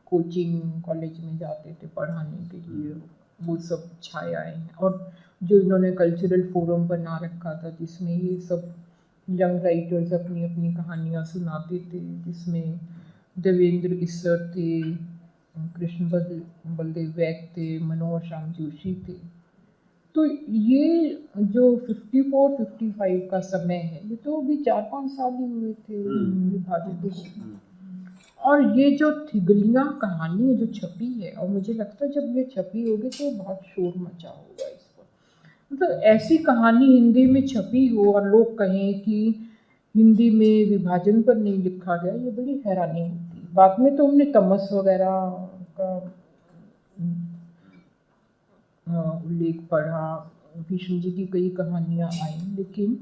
कोचिंग कॉलेज में जाते थे पढ़ाने के लिए, वो सब छायाएं हैं। और जो इन्होंने कल्चरल फोरम बना रखा था, जिसमें ये सब यंग राइटर्स अपनी अपनी कहानियाँ सुनाते थे, जिसमें देवेंद्र इस्सर थे, कृष्ण बलदेव वैद थे, मनोहर श्याम जोशी थे। तो ये जो 54-55 का समय है, ये तो अभी 4-5 साल ही हुए थे विभाजन को। और ये जो थिगलियाँ कहानी जो छपी है, और मुझे लगता है जब ये छपी होगी तो बहुत शोर मचा होगा इस पर। मतलब ऐसी कहानी हिंदी में छपी हो और लोग कहें कि हिंदी में विभाजन पर नहीं लिखा गया, ये बड़ी हैरानी होती। बाद में तो हमने तमस वगैरह का उल्लेख पढ़ा, भीष्म जी की कई कहानियाँ आई, लेकिन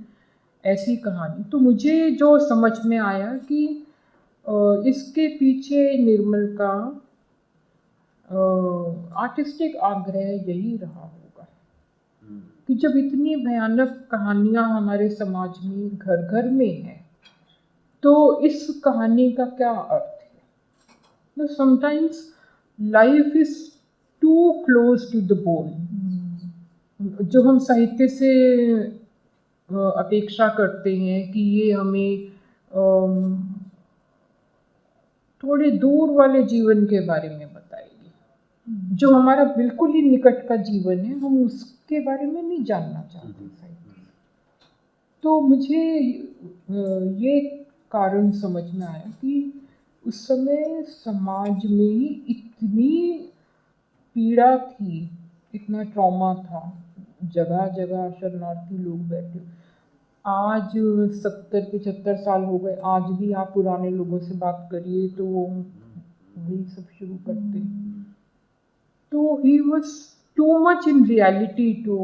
ऐसी कहानी तो मुझे जो समझ में आया कि इसके पीछे निर्मल का आर्टिस्टिक आग्रह यही रहा होगा कि जब इतनी भयानक कहानियाँ हमारे समाज में घर घर में है, तो इस कहानी का क्या अर्थ है। Sometimes life is too close to the bone. जो हम साहित्य से अपेक्षा करते हैं कि ये हमें थोड़े दूर वाले जीवन के बारे में बताएगी, जो हमारा बिल्कुल ही निकट का जीवन है, हम उसके बारे में नहीं जानना चाहते साहित्य। तो मुझे ये कारण समझ में आया कि उस समय समाज में इतनी पीड़ा थी, इतना ट्रॉमा था, जगह जगह शरणार्थी लोग बैठे। आज 70-75 साल हो गए, आज भी आप पुराने लोगों से बात करिए तो वो वही सब शुरू करते हैं। तो he was too much in reality too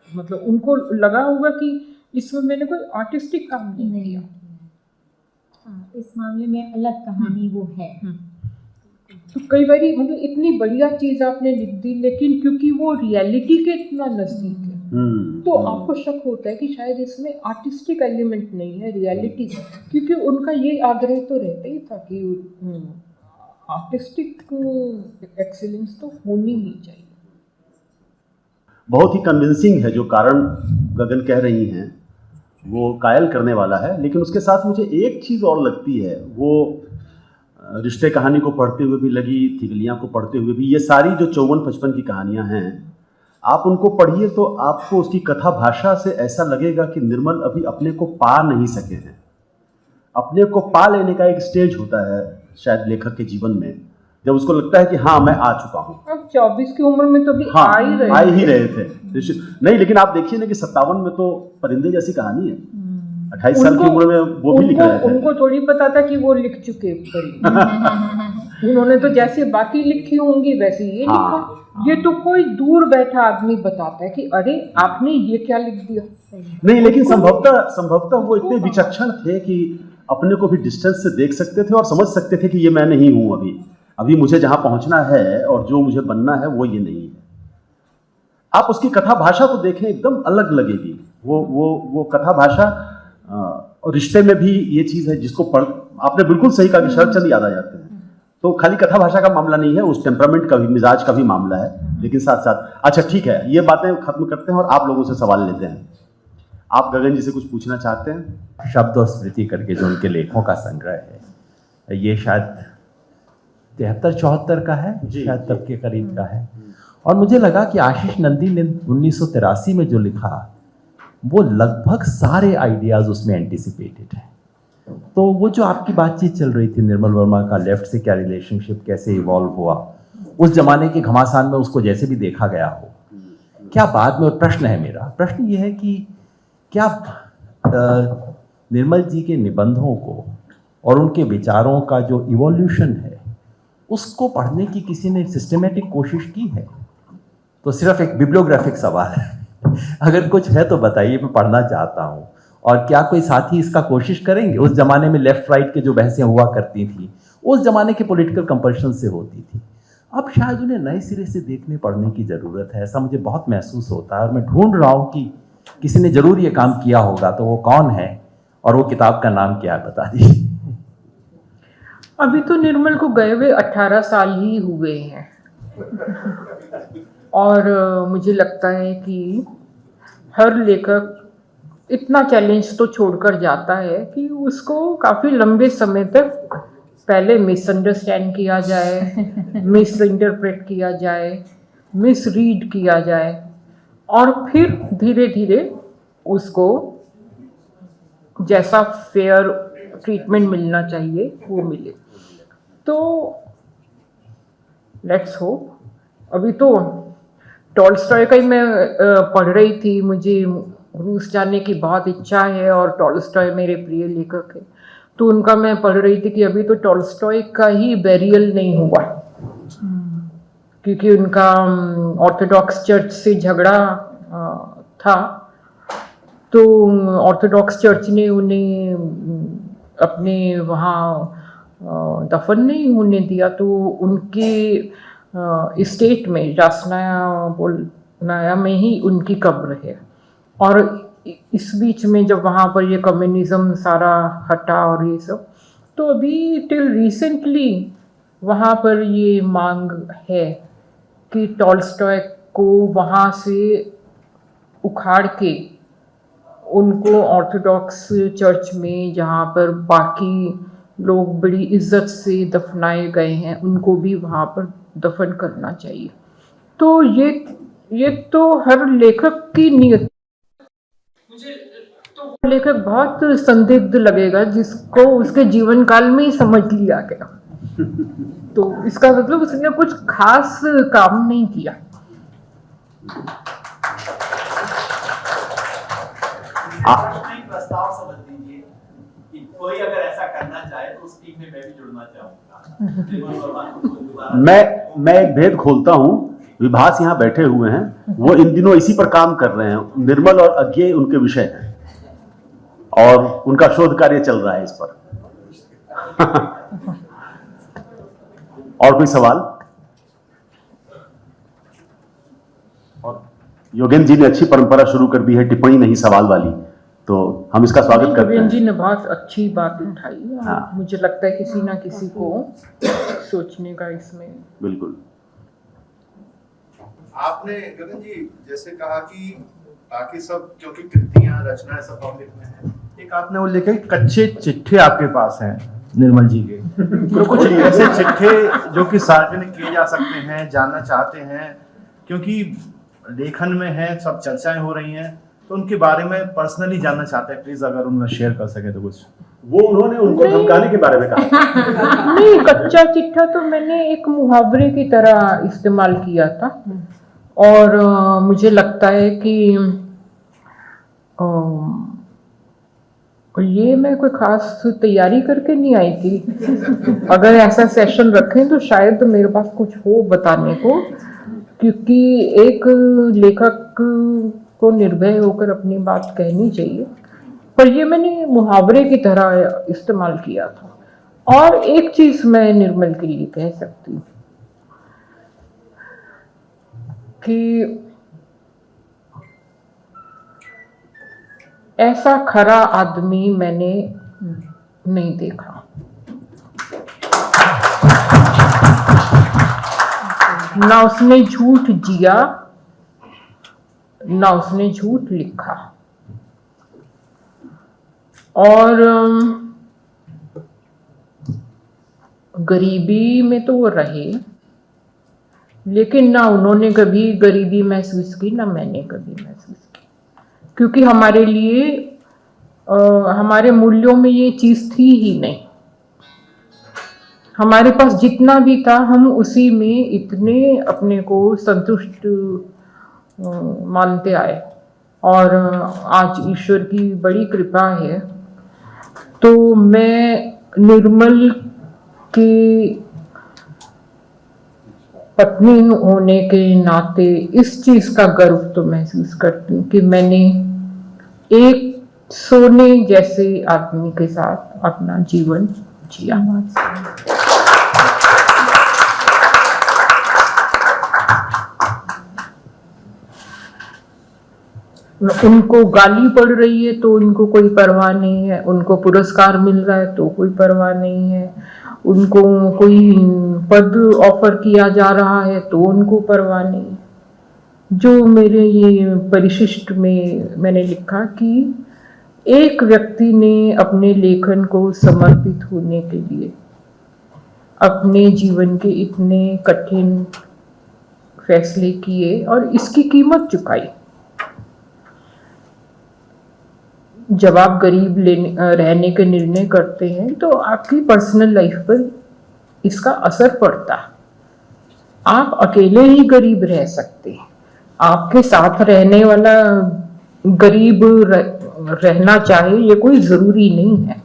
मतलब उनको लगा होगा कि इसमें मैंने कोई आर्टिस्टिक काम नहीं किया। हाँ, इस मामले में अलग कहानी वो है। तो कई बार मतलब इतनी बढ़िया चीज़ आपने लिख दी, लेकिन क्योंकि वो रियलिटी के इतना नज़दीक है, तो आपको शक होता है कि शायद इसमें आर्टिस्टिक एलिमेंट नहीं है, रियलिटी। क्योंकि उनका ये आग्रह तो रहता ही था कि आर्टिस्टिक एक्सीलेंस तो होनी ही चाहिए। बहुत ही कन्विंसिंग है जो कारण गगन कह रही हैं, वो कायल करने वाला है। लेकिन उसके साथ मुझे एक चीज़ और लगती है, वो रिश्ते कहानी को पढ़ते हुए भी लगी, थिगलियाँ को पढ़ते हुए भी। ये सारी जो 54-55 की कहानियाँ हैं, आप उनको पढ़िए तो आपको उसकी कथा भाषा से ऐसा लगेगा कि निर्मल अभी अपने को पा नहीं सके हैं। अपने को पा लेने का एक स्टेज होता है शायद लेखक के जीवन में, जब उसको लगता है कि हाँ मैं आ चुका हूँ। अब 24 की उम्र में तो भी हाँ, आ ही रहे थे नहीं, लेकिन आप देखिए ना कि 57 में तो परिंदे जैसी कहानी है। 28 साल की उम्र में वो भी लिख रहे थे। उनको थोड़ी पता था कि वो लिख चुके उन्होंने तो जैसे बाकी लिखी होंगी वैसे ये लिखा। ये तो कोई दूर बैठा आदमी बताता है कि अरे आपने ये क्या लिख दिया। नहीं, लेकिन संभवतः वो इतने विचक्षण थे कि अपने को भी डिस्टेंस से देख सकते थे और समझ सकते थे कि ये मैं नहीं हूँ। अभी मुझे जहाँ पहुँचना है और जो मुझे बनना है वो ये नहीं है। आप उसकी कथा भाषा को देखें, एकदम अलग लगेगी वो कथा भाषा। और रिश्ते में भी ये चीज़ है जिसको पढ़, आपने बिल्कुल सही कहा कि शरद चंद्र याद आ जाते हैं। तो खाली कथा भाषा का मामला नहीं है, उस टेम्परामेंट का भी, मिजाज का भी मामला है। लेकिन साथ साथ अच्छा ठीक है, ये बातें खत्म करते हैं और आप लोगों से सवाल लेते हैं। आप गगन जी से कुछ पूछना चाहते हैं? शब्द और स्मृति करके जो उनके लेखों का संग्रह है, ये शायद 73-74 का है, शायद तब के करीब का है। और मुझे लगा कि आशीष नंदी ने 1983 में जो लिखा वो लगभग सारे आइडियाज़ उसमें एंटिसिपेटेड है। तो वो जो आपकी बातचीत चल रही थी निर्मल वर्मा का लेफ्ट से क्या रिलेशनशिप कैसे इवॉल्व हुआ, उस जमाने के घमासान में उसको जैसे भी देखा गया हो, क्या बाद में, प्रश्न है मेरा, प्रश्न ये है कि क्या निर्मल जी के निबंधों को और उनके विचारों का जो इवोल्यूशन है उसको पढ़ने की किसी ने सिस्टमेटिक कोशिश की है? तो सिर्फ एक बिब्लियोग्राफिक सवाल है। अगर कुछ है तो बताइए, मैं पढ़ना चाहता हूँ। और क्या कोई साथी इसका कोशिश करेंगे? उस जमाने में लेफ्ट राइट के जो बहसें हुआ करती थी, उस जमाने के पॉलिटिकल कंपल्शन से होती थी। अब शायद उन्हें नए सिरे से देखने पढ़ने की ज़रूरत है, ऐसा मुझे बहुत महसूस होता है। और मैं ढूंढ रहा हूँ कि किसी ने ज़रूर ये काम किया होगा, तो वो कौन है और वो किताब का नाम क्या है, बता दीजिए। अभी तो निर्मल को गए हुए 18 साल ही हुए हैं और मुझे लगता है कि हर लेखक इतना चैलेंज तो छोड़कर जाता है कि उसको काफ़ी लंबे समय तक पहले मिसअंडरस्टैंड किया जाए, मिस इंटरप्रेट किया जाए, मिस रीड किया जाए और फिर धीरे धीरे उसको जैसा फेयर ट्रीटमेंट मिलना चाहिए वो मिले। तो लेट्स होप। अभी तो टॉल्स्टॉय का ही मैं पढ़ रही थी, मुझे रूस जाने की बहुत इच्छा है और टॉल्स्टॉय मेरे प्रिय लेखक है, तो उनका मैं पढ़ रही थी कि अभी तो टॉल्स्टॉय का ही बैरियल नहीं हुआ क्योंकि उनका ऑर्थोडॉक्स चर्च से झगड़ा था, तो ऑर्थोडॉक्स चर्च ने उन्हें अपने वहाँ दफन नहीं होने दिया, तो उनके स्टेट में जासनाया में ही उनकी कब्र है। और इस बीच में जब वहाँ पर ये कम्युनिज्म सारा हटा और ये सब, तो अभी टिल रिसेंटली वहाँ पर ये मांग है कि टॉल्स्टॉय को वहाँ से उखाड़ के उनको ऑर्थोडॉक्स चर्च में, जहाँ पर बाकी लोग बड़ी इज्जत से दफनाए गए हैं, उनको भी वहाँ पर दफन करना चाहिए। तो ये तो हर लेखक की नियत। मुझे तो लेखक बहुत संदिग्ध लगेगा जिसको उसके जीवन काल में ही समझ लिया गया, तो इसका मतलब उसने कुछ खास काम नहीं किया। प्रस्ताव समझ लीजिए कि कोई अगर ऐसा करना चाहे तो उस टीम में मैं भी जुड़ना चाहूंगा। मैं एक भेद खोलता हूं। विभास यहाँ बैठे हुए हैं, वो इन दिनों इसी पर काम कर रहे हैं। निर्मल और अज्ञेय उनके विषय हैं और उनका शोध कार्य चल रहा है इस पर। और कोई सवाल? और योगेंद्र जी ने अच्छी परंपरा शुरू कर दी है, टिप्पणी नहीं सवाल वाली, तो हम इसका स्वागत करते हैं। जी ने बहुत अच्छी बात उठाई। हाँ। मुझे लगता है किसी ना किसी को सोचने का इसमें। बिल्कुल। आपने गगन जी जैसे कहा कि बाकी सब क्योंकि कृतियां रचनाएं सब पब्लिक में है, एक आपने वो लिखे कच्चे चिट्ठे आपके पास हैं निर्मल जी के, तो कुछ ऐसे चिट्ठे जो कि सार्वजनिक किए जा सकते हैं, जानना चाहते हैं क्योंकि लेखन में है, सब चर्चाएं हो रही हैं, तो उनके बारे में पर्सनली जानना चाहते हैं, प्लीज अगर उनमें शेयर कर सके तो कुछ। वो उन्होंने उनको धमकाने के बारे में कहा। नहीं, कच्चा चिट्ठा तो मैंने एक मुहावरे की तरह इस्तेमाल किया था और मुझे लगता है कि ये मैं कोई खास तैयारी करके नहीं आई थी। अगर ऐसा सेशन रखें तो शायद मेरे पास कुछ हो बताने को, क्योंकि एक लेखक को निर्भय होकर अपनी बात कहनी चाहिए, पर ये मैंने मुहावरे की तरह इस्तेमाल किया था। और एक चीज मैं निर्मल के लिए कह सकती हूँ कि ऐसा खरा आदमी मैंने नहीं देखा। ना उसने झूठ जिया, ना उसने झूठ लिखा, और गरीबी में तो वो रहे, लेकिन ना उन्होंने कभी गरीबी महसूस की, ना मैंने कभी महसूस की, क्योंकि हमारे लिए हमारे मूल्यों में ये चीज़ थी ही नहीं। हमारे पास जितना भी था हम उसी में इतने अपने को संतुष्ट मानते आए, और आज ईश्वर की बड़ी कृपा है। तो मैं निर्मल की पत्नी होने के नाते इस चीज का गर्व तो महसूस करती हूँ कि मैंने एक सोने जैसे आदमी के साथ अपना जीवन जिया। उनको गाली पड़ रही है तो उनको कोई परवाह नहीं है, उनको पुरस्कार मिल रहा है तो कोई परवाह नहीं है, उनको कोई पद ऑफर किया जा रहा है तो उनको परवाह नहीं। जो मेरे ये परिशिष्ट में मैंने लिखा कि एक व्यक्ति ने अपने लेखन को समर्पित होने के लिए अपने जीवन के इतने कठिन फैसले किए और इसकी कीमत चुकाई। जब आप गरीब रहने के निर्णय करते हैं तो आपकी पर्सनल लाइफ पर इसका असर पड़ता है। आप अकेले ही गरीब रह सकते हैं, आपके साथ रहने वाला गरीब रहना चाहे ये कोई जरूरी नहीं है।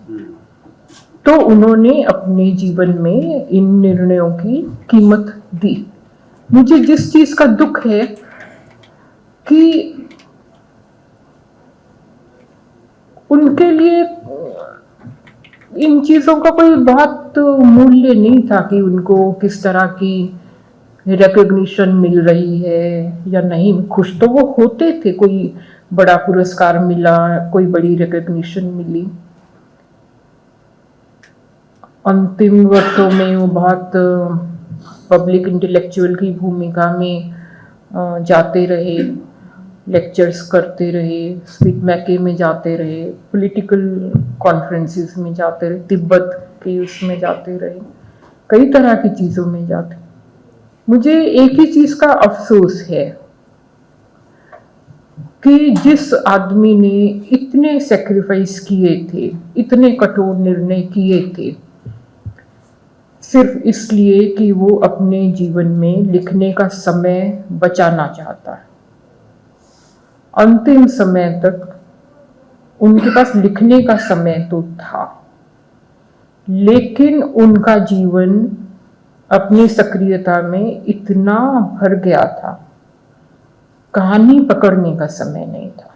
तो उन्होंने अपने जीवन में इन निर्णयों की कीमत दी। मुझे जिस चीज का दुख है कि उनके लिए इन चीजों का कोई बहुत मूल्य नहीं था कि उनको किस तरह की रिकॉग्निशन मिल रही है या नहीं। खुश तो वो होते थे, कोई बड़ा पुरस्कार मिला, कोई बड़ी रिकॉग्निशन मिली। अंतिम वर्षों में वो बहुत पब्लिक इंटेलेक्चुअल की भूमिका में जाते रहे, लेक्चर्स करते रहे, स्पीक मैके में जाते रहे, पॉलिटिकल कॉन्फ्रेंसेस में जाते रहे, तिब्बत के उसमें जाते रहे, कई तरह की चीज़ों में जाते। मुझे एक ही चीज़ का अफसोस है कि जिस आदमी ने इतने सेक्रीफाइस किए थे, इतने कठोर निर्णय किए थे, सिर्फ इसलिए कि वो अपने जीवन में लिखने का समय बचाना चाहता है। अंतिम समय तक उनके पास लिखने का समय तो था, लेकिन उनका जीवन अपनी सक्रियता में इतना भर गया था, कहानी पकड़ने का समय नहीं था।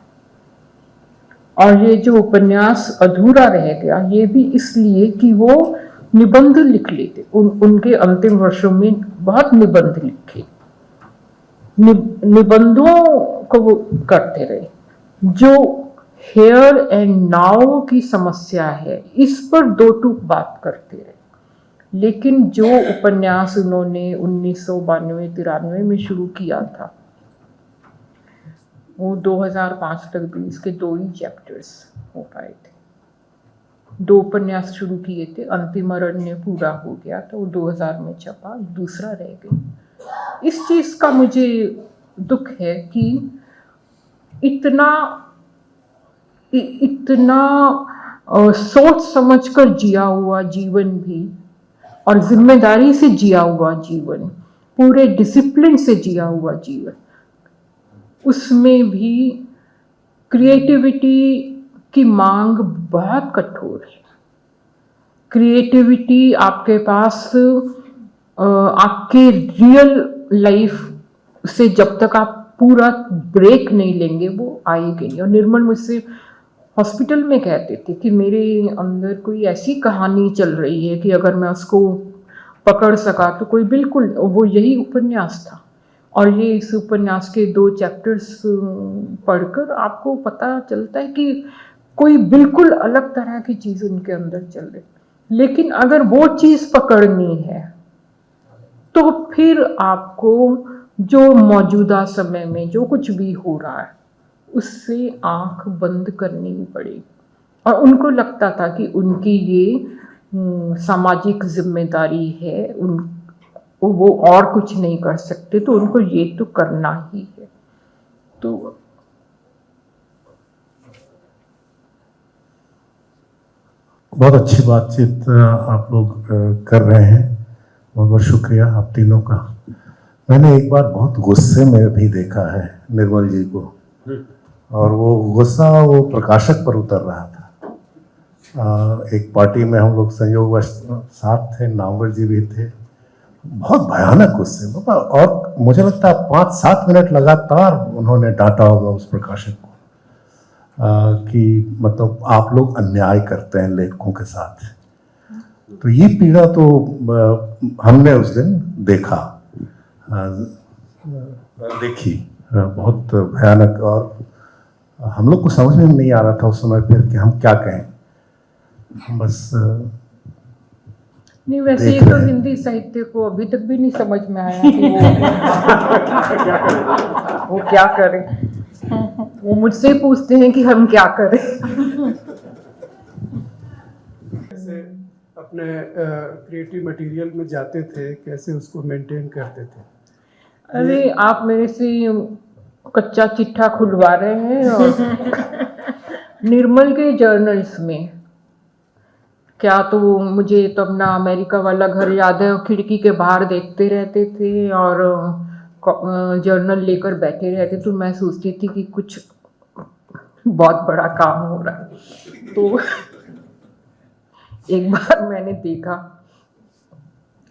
और ये जो उपन्यास अधूरा रह गया, ये भी इसलिए कि वो निबंध लिख लेते। उनके अंतिम वर्षों में बहुत निबंध लिखे, निबंधों को वो करते रहे। जो हेयर एंड नाउ की समस्या है, इस पर दो टूक बात करते रहे। लेकिन जो उपन्यास उन्होंने 1992-93 में शुरू किया था, वो 2005 तक भी इसके 2 ही चैप्टर्स हो पाए थे। 2 उपन्यास शुरू किए थे, अंतिम अरण्य पूरा हो गया था, वो 2000 में छपा, दूसरा रह गया। इस चीज़ का मुझे दुख है कि इतना सोच समझकर जिया हुआ जीवन भी और जिम्मेदारी से जिया हुआ जीवन, पूरे डिसिप्लिन से जिया हुआ जीवन, उसमें भी क्रिएटिविटी की मांग बहुत कठोर है। क्रिएटिविटी आपके पास आपके रियल लाइफ से जब तक आप पूरा ब्रेक नहीं लेंगे वो आएगी नहीं। और निर्मल मुझसे हॉस्पिटल में कहते थे कि मेरे अंदर कोई ऐसी कहानी चल रही है कि अगर मैं उसको पकड़ सका तो कोई बिल्कुल, वो यही उपन्यास था। और ये इस उपन्यास के 2 चैप्टर्स पढ़कर आपको पता चलता है कि कोई बिल्कुल अलग तरह की चीज़ उनके अंदर चल रही। लेकिन अगर वो चीज़ पकड़नी है तो फिर आपको जो मौजूदा समय में जो कुछ भी हो रहा है उससे आंख बंद करनी पड़ेगी। और उनको लगता था कि उनकी ये सामाजिक जिम्मेदारी है, वो और कुछ नहीं कर सकते, तो उनको ये तो करना ही है। तो बहुत अच्छी बातचीत आप लोग कर रहे हैं, बहुत बहुत शुक्रिया आप तीनों का। मैंने एक बार बहुत गुस्से में भी देखा है निर्मल जी को, और वो गुस्सा वो प्रकाशक पर उतर रहा था। एक पार्टी में हम लोग संयोगवश साथ थे, नामवर जी भी थे, बहुत भयानक गुस्से में, और मुझे लगता है 5-7 मिनट लगातार उन्होंने डांटा होगा उस प्रकाशक को कि मतलब आप लोग अन्याय करते हैं लेखकों के साथ। तो ये पीड़ा तो हमने उस दिन देखी, बहुत भयानक, और हम लोग को समझ में नहीं आ रहा था उस समय फिर कि हम क्या कहें। हम बस नहीं, वैसे ये तो हिंदी साहित्य को अभी तक भी नहीं समझ में आया कि वो क्या करें। वो मुझसे पूछते हैं कि हम क्या करें। कैसे अपने क्रिएटिव मटेरियल में जाते थे, कैसे उसको मेंटेन करते थे? अरे आप मेरे से कच्चा चिट्ठा खुलवा रहे हैं। और निर्मल के जर्नल्स में क्या, तो मुझे तो अपना अमेरिका वाला घर याद है, खिड़की के बाहर देखते रहते थे और जर्नल लेकर बैठे रहते, तो मैं सोचती थी कि कुछ बहुत बड़ा काम हो रहा है। तो एक बार मैंने देखा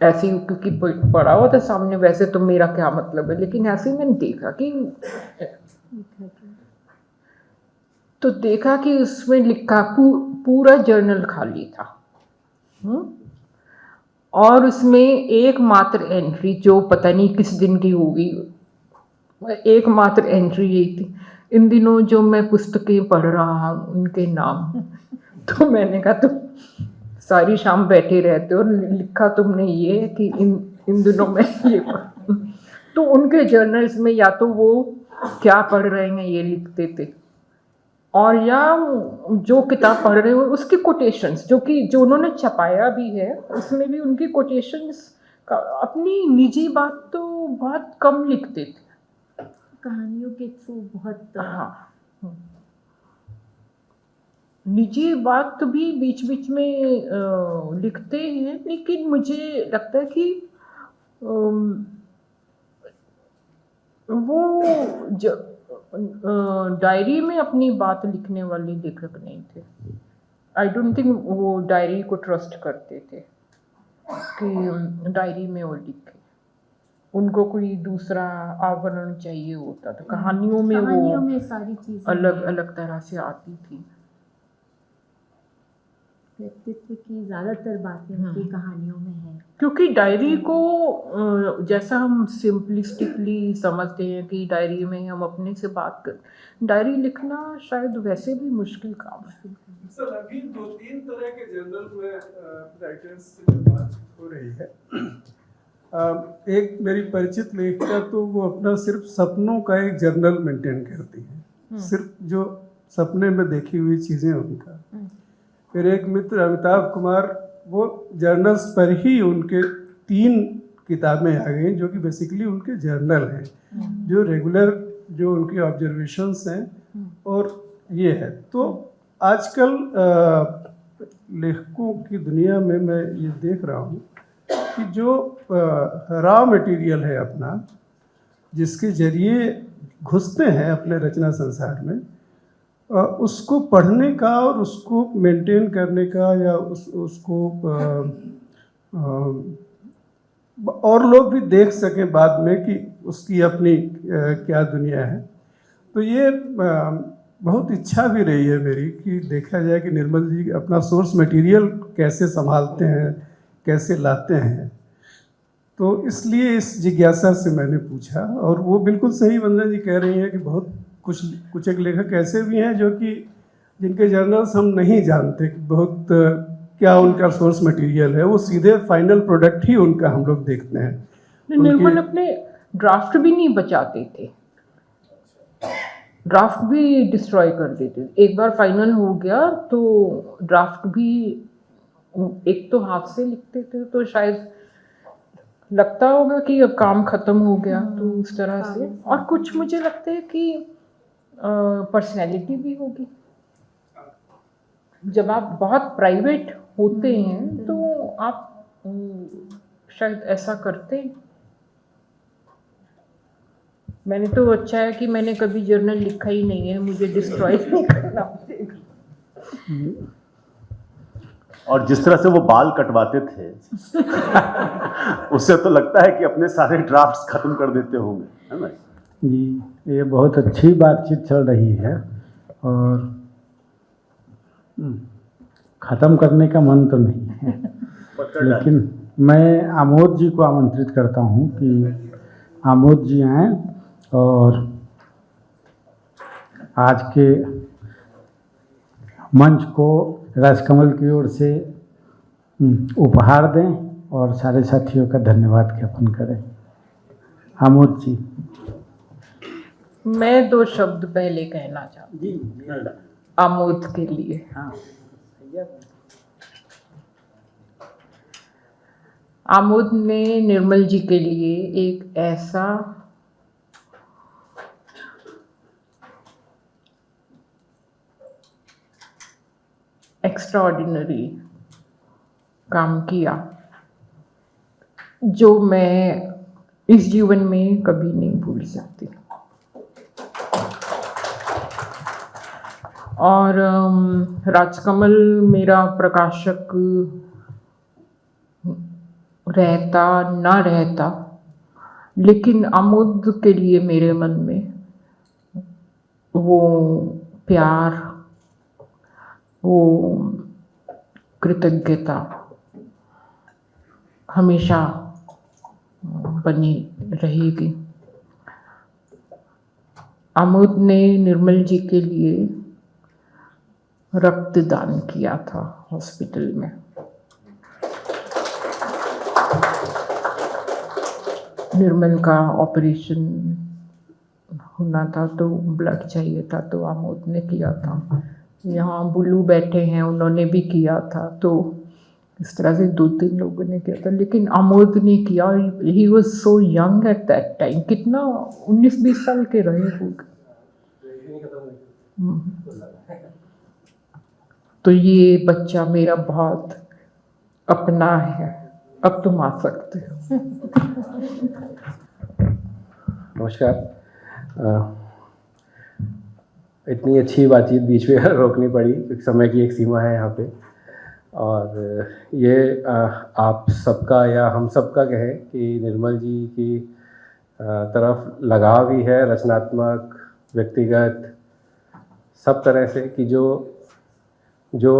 ऐसे ही, क्योंकि पड़ा हुआ था सामने, वैसे तो मेरा क्या मतलब है, लेकिन ऐसे ही मैंने देखा कि उसमें लिखा पूरा जर्नल खाली था। और उसमें एकमात्र एंट्री, जो पता नहीं किस दिन की होगी, एकमात्र एंट्री यही थी, इन दिनों जो मैं पुस्तकें पढ़ रहा हूँ उनके नाम। तो मैंने कहा तुम सारी शाम बैठे रहते हो, लिखा तुमने ये है कि इन दिनों में ये पढ़। तो उनके जर्नल्स में या तो वो क्या पढ़ रहे हैं ये लिखते थे, और या जो किताब पढ़ रहे हो उसके कोटेशंस, जो उन्होंने छपाया भी है, उसमें भी उनकी कोटेशंस का, अपनी निजी बात तो बहुत कम लिखते थे, कहानियों के थ्रू बहुत। हाँ, निजी बात भी बीच बीच में लिखते हैं, लेकिन मुझे लगता है कि वो डायरी में अपनी बात लिखने वाले लेखक नहीं थे। आई डोंट थिंक वो डायरी को ट्रस्ट करते थे कि डायरी में वो लिखे। उनको कोई दूसरा आवरण चाहिए होता था। कहानियों में सारी चीजें अलग अलग तरह से आती थी। व्यक्तित्व की ज्यादातर बातें उनकी कहानियों में है, क्योंकि डायरी को जैसा हम सिंपलिस्टिकली समझते हैं कि डायरी में हम अपने से बात कर, डायरी लिखना शायद वैसे भी मुश्किल काम है। सर, अभी 2-3 तरह के जर्नल में राइटर्स से बातचीत हो रही है। एक मेरी परिचित लेखिका, तो वो अपना सिर्फ सपनों का एक जर्नल मेंटेन करती है, सिर्फ जो सपने में देखी हुई चीज़ें उनका। फिर एक मित्र अमिताभ कुमार, वो जर्नल्स पर ही उनके 3 किताबें आ गई जो कि बेसिकली उनके जर्नल हैं, जो रेगुलर जो उनकी ऑब्जर्वेशंस हैं और ये है। तो आजकल लेखकों की दुनिया में मैं ये देख रहा हूँ कि जो रॉ मटेरियल है अपना, जिसके जरिए घुसते हैं अपने रचना संसार में, उसको पढ़ने का और उसको मेंटेन करने का, या उसको और लोग भी देख सकें बाद में कि उसकी अपनी क्या दुनिया है। तो ये बहुत इच्छा भी रही है मेरी कि देखा जाए कि निर्मल जी अपना सोर्स मटेरियल कैसे संभालते हैं, कैसे लाते हैं। तो इसलिए इस जिज्ञासा से मैंने पूछा, और वो बिल्कुल सही वंदना जी कह रही हैं कि बहुत कुछ एक लेखक ऐसे भी हैं जो कि जिनके जर्नल्स हम नहीं जानते कि बहुत क्या उनका सोर्स मटेरियल है, वो सीधे फाइनल प्रोडक्ट ही उनका हम लोग देखते हैं। निर्मल अपने ड्राफ्ट भी नहीं बचाते थे, ड्राफ्ट भी डिस्ट्रॉय कर देते थे। एक बार फाइनल हो गया तो ड्राफ्ट भी, एक तो हाथ से लिखते थे, तो शायद लगता होगा कि अब काम खत्म हो गया, तो उस तरह से। और कुछ मुझे लगता है कि पर्सनैलिटी भी होगी। जब आप बहुत प्राइवेट होते हैं तो आप शायद ऐसा करते हैं। मैंने तो अच्छा है कि मैंने कभी जर्नल लिखा ही नहीं है, मुझे डिस्ट्रॉय नहीं करना पड़ेगा। और जिस तरह से वो बाल कटवाते थे उससे तो लगता है कि अपने सारे ड्राफ्ट्स खत्म कर देते होंगे, है ना? जी, ये बहुत अच्छी बातचीत चल रही है और ख़त्म करने का मन तो नहीं है, लेकिन मैं आमोद जी को आमंत्रित करता हूँ कि आमोद जी आएँ और आज के मंच को राजकमल की ओर से उपहार दें और सारे साथियों का धन्यवाद ज्ञापन करें। आमोद जी। मैं 2 शब्द पहले कहना चाहती हूँ आमोद के लिए। आमोद ने निर्मल जी के लिए एक ऐसा एक्स्ट्राऑर्डिनरी काम किया जो मैं इस जीवन में कभी नहीं भूल सकती। और राजकमल मेरा प्रकाशक रहता ना रहता, लेकिन आमोद के लिए मेरे मन में वो प्यार, वो कृतज्ञता हमेशा बनी रहेगी। आमोद ने निर्मल जी के लिए रक्तदान किया था हॉस्पिटल में। निर्मल का ऑपरेशन होना था तो ब्लड चाहिए था, तो आमोद ने किया था। यहाँ बुल्लू बैठे हैं, उन्होंने भी किया था। तो इस तरह से 2-3 लोगों ने किया था, लेकिन आमोद ने किया। He was so young at that time. कितना 19-20 साल के रहे होंगे। तो ये बच्चा मेरा बहुत अपना है। अब तुम आ सकते हो। नमस्कार। इतनी अच्छी बातचीत बीच में रोकनी पड़ी क्योंकि समय की एक सीमा है यहाँ पे। और ये आप सबका या हम सबका कहें कि निर्मल जी की तरफ लगाव ही है, रचनात्मक, व्यक्तिगत, सब तरह से, कि जो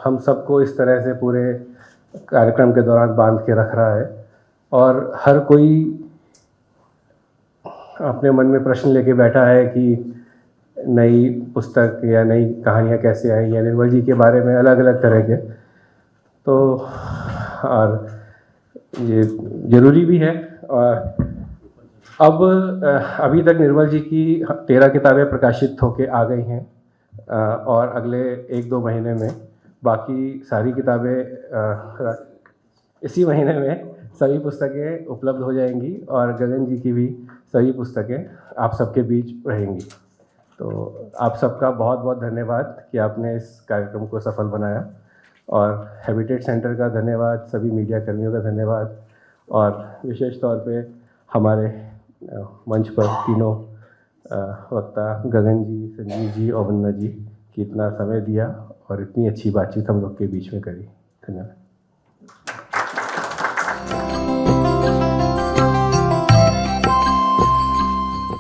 हम सबको इस तरह से पूरे कार्यक्रम के दौरान बांध के रख रहा है। और हर कोई अपने मन में प्रश्न लेके बैठा है कि नई पुस्तक या नई कहानियाँ कैसे आई, या निर्मल जी के बारे में अलग अलग तरह के। तो और ये ज़रूरी भी है। और अब अभी तक निर्मल जी की 13 किताबें प्रकाशित होके आ गई हैं, और अगले 1-2 महीने में बाकी सारी किताबें, इसी महीने में सभी पुस्तकें उपलब्ध हो जाएंगी, और गगन जी की भी सभी पुस्तकें आप सबके बीच रहेंगी। तो आप सबका बहुत बहुत धन्यवाद कि आपने इस कार्यक्रम को सफल बनाया, और हैबिटेट सेंटर का धन्यवाद, सभी मीडिया कर्मियों का धन्यवाद, और विशेष तौर पे हमारे मंच पर तीनों वक्ता गगन जी, संजीव जी और वंदना जी की इतना समय दिया और इतनी अच्छी बातचीत हम लोग के बीच में करी। धन्यवाद।